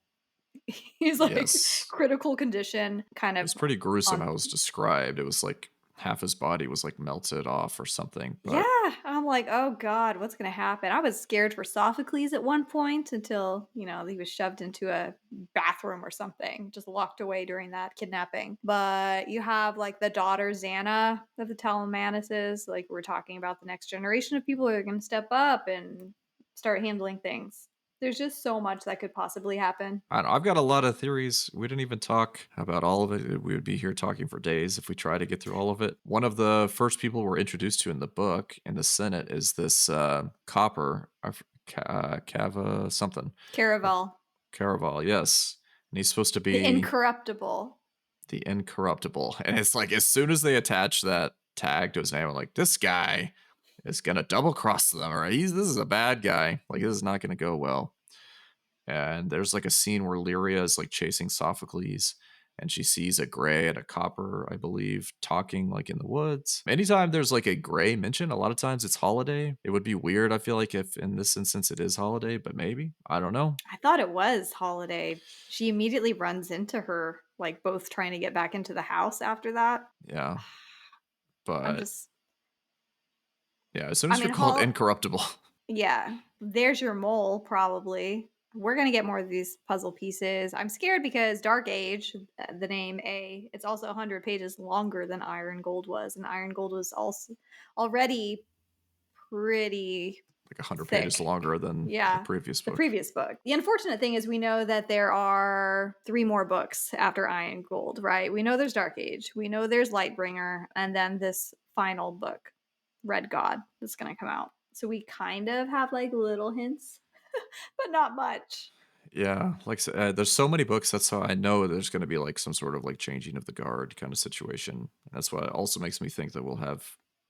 [SPEAKER 1] He's like critical condition, kind of.
[SPEAKER 2] It's pretty gruesome how it was described. It was like half his body was like melted off or something. But
[SPEAKER 1] yeah, I'm like, oh God, what's gonna happen? I was scared for Sophocles at one point until he was shoved into a bathroom or something, just locked away during that kidnapping. But you have like the daughter Xana of the Telemanises. Like, we're talking about the next generation of people who are gonna step up and start handling things. There's just so much that could possibly happen.
[SPEAKER 2] I've got a lot of theories. We didn't even talk about all of it. We would be here talking for days if we try to get through all of it. One of the first people we're introduced to in the book, in the Senate, is this copper, Cava something. Caraval, yes. And he's supposed to be
[SPEAKER 1] the incorruptible.
[SPEAKER 2] The incorruptible. And it's like, as soon as they attach that tag to his name, I'm like, this guy is gonna double cross them, right? This is a bad guy. Like, this is not gonna go well. And there's like a scene where Lyria is like chasing Sophocles, and she sees a gray and a copper, I believe, talking like in the woods. Anytime there's like a gray mention, a lot of times it's Holiday. It would be weird, I feel like, if in this instance it is Holiday, but maybe. I don't know.
[SPEAKER 1] I thought it was Holiday. She immediately runs into her, like both trying to get back into the house after that.
[SPEAKER 2] Yeah. But yeah, as soon as you're called incorruptible.
[SPEAKER 1] Yeah. There's your mole, probably. We're going to get more of these puzzle pieces. I'm scared because Dark Age, the name A, it's also 100 pages longer than Iron Gold was. And Iron Gold was also already pretty
[SPEAKER 2] like 100 pages longer than the previous book.
[SPEAKER 1] The unfortunate thing is we know that there are 3 more books after Iron Gold, right? We know there's Dark Age. We know there's Lightbringer. And then this final book, Red God, that's going to come out. So we kind of have like little hints. But not much.
[SPEAKER 2] Yeah, like there's so many books. That's how I know there's going to be like some sort of like changing of the guard kind of situation. That's why it also makes me think that we'll have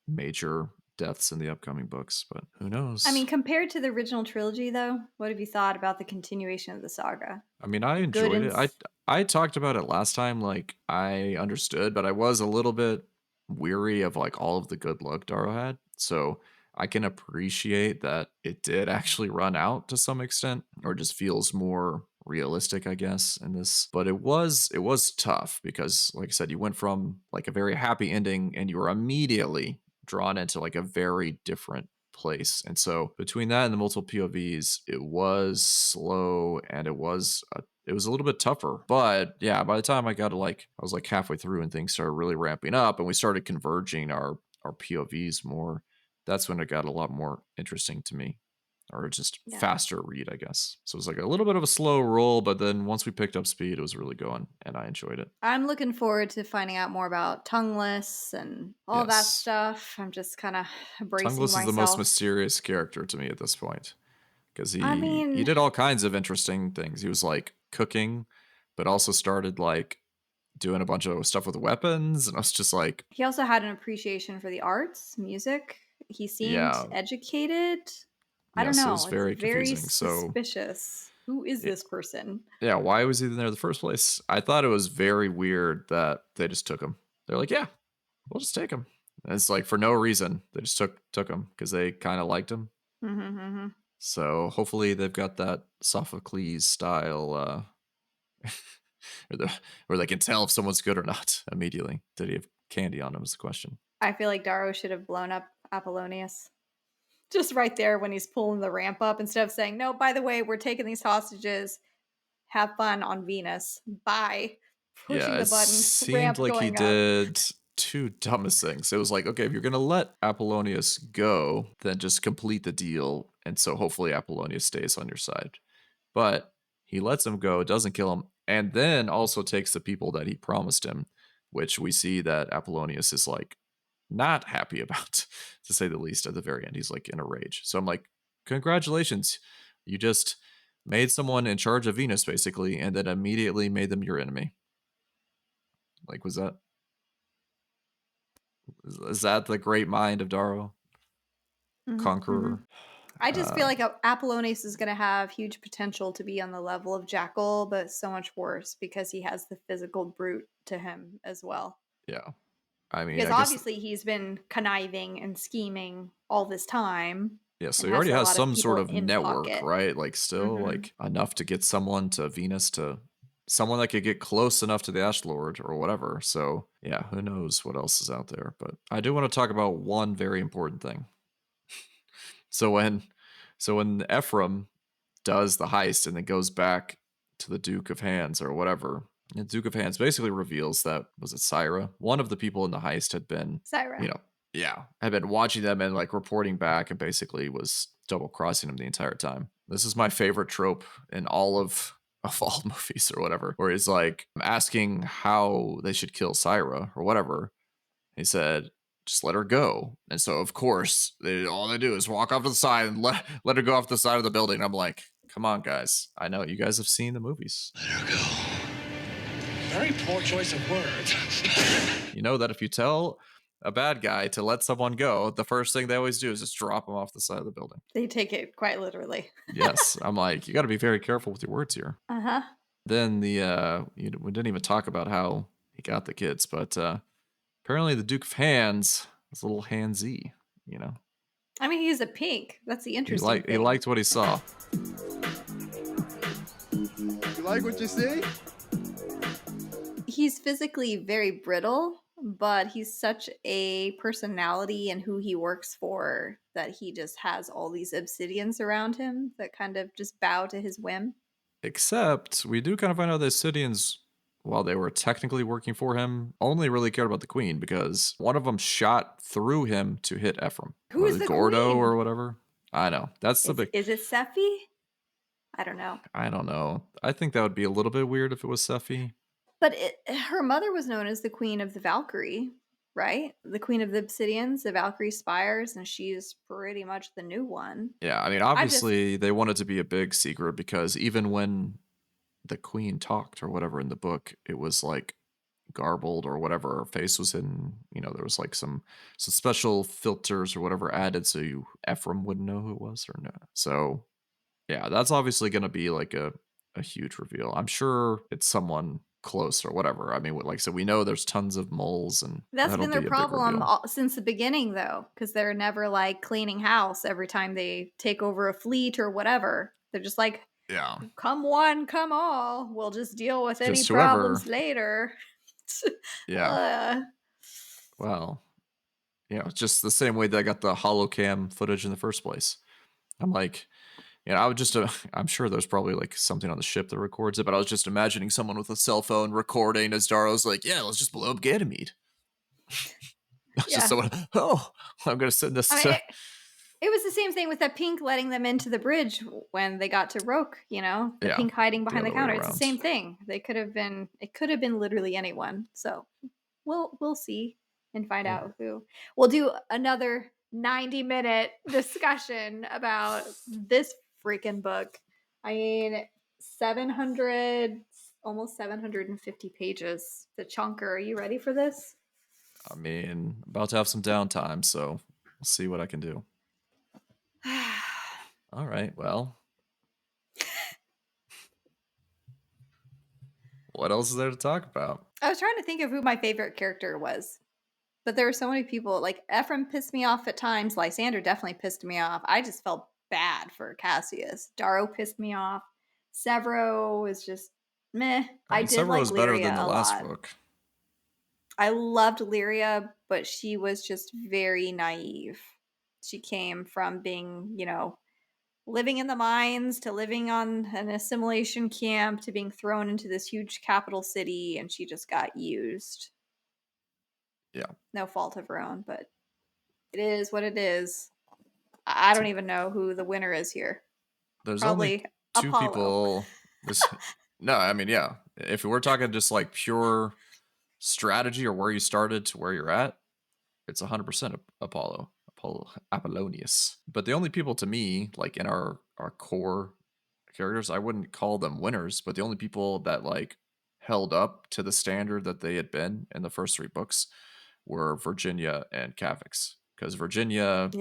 [SPEAKER 2] major deaths in the upcoming books, but who knows?
[SPEAKER 1] I mean, compared to the original trilogy, though, what have you thought about the continuation of the saga?
[SPEAKER 2] I mean, I enjoyed it. I talked about it last time. Like, I understood, but I was a little bit weary of like all of the good luck Darrow had. So I can appreciate that it did actually run out to some extent, or just feels more realistic, I guess, in this. But it was tough because, like I said, you went from like a very happy ending and you were immediately drawn into like a very different place. And so between that and the multiple POVs, it was slow and it was a little bit tougher. But yeah, by the time I got to I was like halfway through and things started really ramping up and we started converging our POVs more. That's when it got a lot more interesting to me. or just
[SPEAKER 1] Yeah.
[SPEAKER 2] faster read, I guess. So it was like a little bit of a slow roll, but then once we picked up speed, it was really going, and I enjoyed it.
[SPEAKER 1] I'm looking forward to finding out more about Tongueless and all that
[SPEAKER 2] Yes.
[SPEAKER 1] stuff. I'm just kind of bracing
[SPEAKER 2] Tongueless is the most
[SPEAKER 1] myself.
[SPEAKER 2] mysterious character to me at this point. Because
[SPEAKER 1] I
[SPEAKER 2] he
[SPEAKER 1] mean,
[SPEAKER 2] did all kinds of interesting things. He was like cooking, but also started like doing a bunch of stuff with weapons, and I was just like,
[SPEAKER 1] he also had an appreciation for the arts, music. He seemed
[SPEAKER 2] yeah,
[SPEAKER 1] educated. I don't
[SPEAKER 2] yes, it was
[SPEAKER 1] know. It's
[SPEAKER 2] very
[SPEAKER 1] very
[SPEAKER 2] confusing. So
[SPEAKER 1] suspicious. Who is
[SPEAKER 2] yeah,
[SPEAKER 1] this person?
[SPEAKER 2] yeah, why was he there in the first place? I thought it was very weird that they just took him. They're like, yeah, we'll just take him. And it's like for no reason. They just took him because they kind of liked him.
[SPEAKER 1] Mm-hmm.
[SPEAKER 2] So hopefully they've got that Sophocles style, where they can tell if someone's good or not immediately. Did he have candy on him is the question.
[SPEAKER 1] I feel like Darrow should have blown up Apollonius. Just right there when he's pulling the ramp up, instead of saying, no, by the way, we're taking these hostages. Have fun on Venus. Bye.
[SPEAKER 2] Yeah,
[SPEAKER 1] Pushing the
[SPEAKER 2] it
[SPEAKER 1] button,
[SPEAKER 2] seemed
[SPEAKER 1] ramp
[SPEAKER 2] like he
[SPEAKER 1] going up.
[SPEAKER 2] did two dumbest things. It was like, okay, if you're going to let Apollonius go, then just complete the deal. And so hopefully Apollonius stays on your side. But he lets him go, doesn't kill him, and then also takes the people that he promised him, which we see that Apollonius is like not happy about, to say the least. At the very end, he's like in a rage. So I'm like, congratulations, you just made someone in charge of Venus basically, and then immediately made them your enemy. Like, is that the great mind of Darrow? Conqueror?
[SPEAKER 1] I just feel like Apollonius is going to have huge potential to be on the level of Jackal, but so much worse because he has the physical brute to him as well.
[SPEAKER 2] Yeah. I mean,
[SPEAKER 1] Because
[SPEAKER 2] I guess,
[SPEAKER 1] obviously he's been conniving and scheming all this time.
[SPEAKER 2] yeah, so
[SPEAKER 1] and
[SPEAKER 2] he already
[SPEAKER 1] a
[SPEAKER 2] has
[SPEAKER 1] lot of
[SPEAKER 2] some sort
[SPEAKER 1] people
[SPEAKER 2] of
[SPEAKER 1] in
[SPEAKER 2] network,
[SPEAKER 1] pocket.
[SPEAKER 2] right? Like, still, like, enough to get someone to Venus, to someone that could get close enough to the Ash Lord or whatever. So, yeah, who knows what else is out there. But I do want to talk about one very important thing. So when Ephraim does the heist and then goes back to the Duke of Hands or whatever, the Duke of Hands basically reveals that, was it Syra? One of the people in the heist had been,
[SPEAKER 1] Syra.
[SPEAKER 2] had been watching them and like reporting back, and basically was double crossing them the entire time. This is my favorite trope in all of all movies or whatever, where he's like asking how they should kill Syra or whatever. He said, just let her go. And so, of course, all they do is walk off to the side and let her go off the side of the building. I'm like, come on, guys. I know you guys have seen the movies.
[SPEAKER 9] Let her go. Very poor choice of words.
[SPEAKER 2] You know that if you tell a bad guy to let someone go, the first thing they always do is just drop them off the side of the building.
[SPEAKER 1] They take it quite literally.
[SPEAKER 2] Yes. I'm like, you got to be very careful with your words here.
[SPEAKER 1] Uh-huh.
[SPEAKER 2] Then we didn't even talk about how he got the kids, but apparently the Duke of Hands is a little handsy,
[SPEAKER 1] I mean, he's a pink. That's the interesting thing.
[SPEAKER 2] He liked what he saw.
[SPEAKER 5] You like what you see?
[SPEAKER 1] He's physically very brittle, but he's such a personality and who he works for that he just has all these obsidians around him that kind of just bow to his whim.
[SPEAKER 2] Except we do kind of find out the Obsidians, while they were technically working for him, only really cared about the queen because one of them shot through him to hit Ephraim.
[SPEAKER 1] Who is the
[SPEAKER 2] Gordo
[SPEAKER 1] queen?
[SPEAKER 2] or whatever? I know. That's the big...
[SPEAKER 1] Is it Sephi? I don't know.
[SPEAKER 2] I don't know. I think that would be a little bit weird if it was Sephi.
[SPEAKER 1] But her mother was known as the Queen of the Valkyrie, right? The Queen of the Obsidians, the Valkyrie Spires, and she's pretty much the new one.
[SPEAKER 2] Yeah, I mean, obviously they wanted to be a big secret because even when the queen talked or whatever in the book, it was like garbled or whatever. Her face was in, there was like some special filters or whatever added so Ephraim wouldn't know who it was or no. So yeah, that's obviously going to be like a huge reveal. I'm sure it's someone close or whatever. I mean, like I said, we know there's tons of moles, and
[SPEAKER 1] that's
[SPEAKER 2] that'll
[SPEAKER 1] been their
[SPEAKER 2] be a big
[SPEAKER 1] problem
[SPEAKER 2] reveal.
[SPEAKER 1] since the beginning, though, because they're never like cleaning house every time they take over a fleet or whatever. They're just like,
[SPEAKER 2] Yeah.
[SPEAKER 1] come one, come all. We'll just deal with any
[SPEAKER 2] Just
[SPEAKER 1] problems
[SPEAKER 2] whoever.
[SPEAKER 1] later.
[SPEAKER 2] Yeah. Well, just the same way that I got the holocam footage in the first place. I'm like, I would just, I'm sure there's probably like something on the ship that records it, but I was just imagining someone with a cell phone recording as Darrow's like, yeah, let's just blow up Ganymede. Just someone, I'm going to send this to...
[SPEAKER 1] It was the same thing with that pink letting them into the bridge when they got to Roke, you know? The
[SPEAKER 2] Yeah,
[SPEAKER 1] pink hiding
[SPEAKER 2] the
[SPEAKER 1] behind the
[SPEAKER 2] other way
[SPEAKER 1] counter. It's the
[SPEAKER 2] around.
[SPEAKER 1] same thing. It could have been literally anyone. So we'll see and find out who. We'll do another 90-minute discussion about this freaking book. I mean, 700, almost 750 pages. The chunker. Are you ready for this?
[SPEAKER 2] I mean, about to have some downtime, so we'll see what I can do. All right, well. What else is there to talk about?
[SPEAKER 1] I was trying to think of who my favorite character was. But there were so many people, like Ephraim pissed me off at times. Lysander definitely pissed me off. I just felt bad for Cassius. Darrow pissed me off. Sevro was just meh.
[SPEAKER 2] I mean,
[SPEAKER 1] did
[SPEAKER 2] Sevro
[SPEAKER 1] like
[SPEAKER 2] was better than
[SPEAKER 1] Lyria
[SPEAKER 2] the
[SPEAKER 1] a
[SPEAKER 2] last
[SPEAKER 1] lot.
[SPEAKER 2] book.
[SPEAKER 1] I loved Lyria, but she was just very naive. She came from being, living in the mines to living on an assimilation camp to being thrown into this huge capital city, and she just got used.
[SPEAKER 2] Yeah.
[SPEAKER 1] No fault of her own, but it is what it is. I don't even know who the winner is here.
[SPEAKER 2] There's
[SPEAKER 1] Probably
[SPEAKER 2] only two
[SPEAKER 1] Apollo.
[SPEAKER 2] people. No, I mean, yeah. If we're talking just like pure strategy or where you started to where you're at, it's 100% Apollonius. But the only people to me, like in our core characters, I wouldn't call them winners, but the only people that like held up to the standard that they had been in the first 3 books were Virginia and Cavix. Because Virginia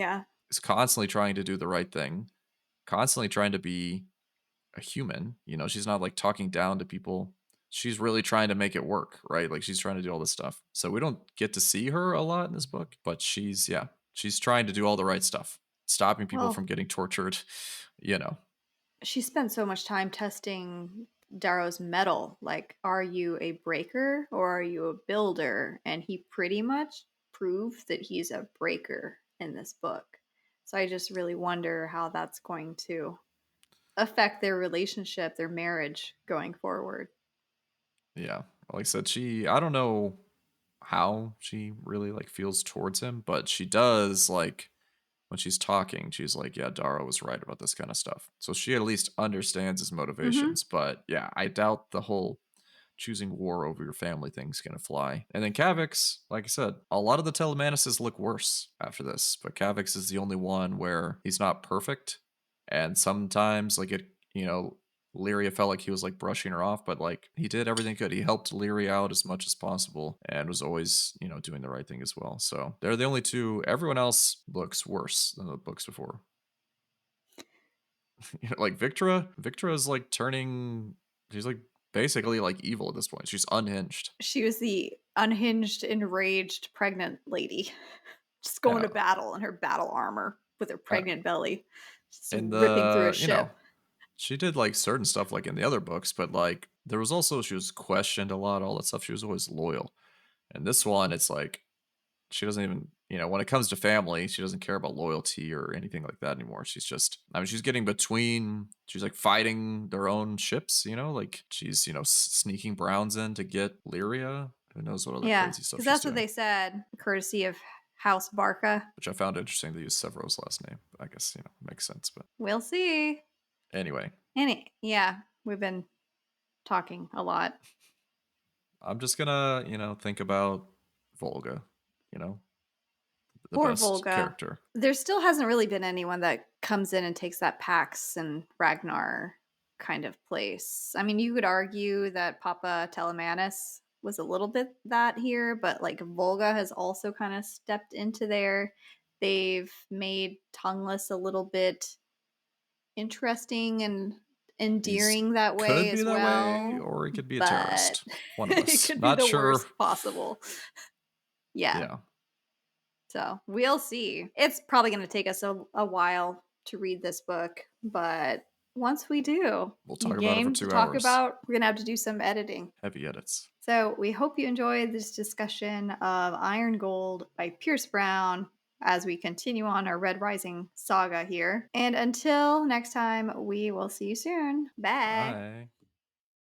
[SPEAKER 2] is constantly trying to do the right thing, constantly trying to be a human. She's not like talking down to people. She's really trying to make it work, right? Like she's trying to do all this stuff. So we don't get to see her a lot in this book, but she's trying to do all the right stuff, stopping people from getting tortured,
[SPEAKER 1] She spent so much time testing Darrow's metal. Like, are you a breaker or are you a builder? And he pretty much proved that he's a breaker in this book. So I just really wonder how that's going to affect their relationship, their marriage going forward.
[SPEAKER 2] Yeah. Like I said, I don't know how she really like feels towards him, but she does like when she's talking, she's like, yeah, Darrow was right about this kind of stuff. So she at least understands his motivations. But yeah, I doubt the whole choosing war over your family thing's gonna fly. And then Cavix, like I said, a lot of the Telemanises look worse after this, but Cavix is the only one where he's not perfect. And sometimes like Lyria felt like he was like brushing her off, but like he did everything good. He helped Lyria out as much as possible and was always, doing the right thing as well. So they're the only two. Everyone else looks worse than the books before. Like Victra is like she's like basically like evil at this point. She's unhinged.
[SPEAKER 1] She was the unhinged, enraged, pregnant lady. Just going to battle in her battle armor with her pregnant belly. Just ripping through a ship.
[SPEAKER 2] She did like certain stuff like in the other books, but like there was also, she was questioned a lot, all that stuff. She was always loyal. And this one, it's like she doesn't even, when it comes to family, she doesn't care about loyalty or anything like that anymore. She's just, she's getting between, she's like fighting their own ships, like she's, sneaking Browns in to get Lyria. Who knows what other crazy stuff
[SPEAKER 1] because
[SPEAKER 2] she's
[SPEAKER 1] that's
[SPEAKER 2] doing.
[SPEAKER 1] what they said, courtesy of House Barca.
[SPEAKER 2] Which I found interesting to use Sevro's last name. I guess, makes sense, but
[SPEAKER 1] we'll see.
[SPEAKER 2] Anyway.
[SPEAKER 1] We've been talking a lot.
[SPEAKER 2] I'm just gonna, think about Volga, the
[SPEAKER 1] Poor
[SPEAKER 2] best
[SPEAKER 1] Volga.
[SPEAKER 2] character.
[SPEAKER 1] There still hasn't really been anyone that comes in and takes that Pax and Ragnar kind of place. I mean, you could argue that Papa Telemanis was a little bit that here, but like Volga has also kind of stepped into there. They've made Tongueless a little bit interesting and endearing that way as well.
[SPEAKER 2] Way, or he could be a terrorist. One of us.
[SPEAKER 1] It could
[SPEAKER 2] Not
[SPEAKER 1] be the
[SPEAKER 2] sure.
[SPEAKER 1] worst possible. Yeah. So we'll see. It's probably going to take us a while to read this book, but once we do,
[SPEAKER 2] we'll talk about it for 2 hours.
[SPEAKER 1] We're going to have to do some editing.
[SPEAKER 2] Heavy edits.
[SPEAKER 1] So we hope you enjoyed this discussion of Iron Gold by Pierce Brown as we continue on our Red Rising saga here. And until next time, we will see you soon. Bye.
[SPEAKER 2] Bye.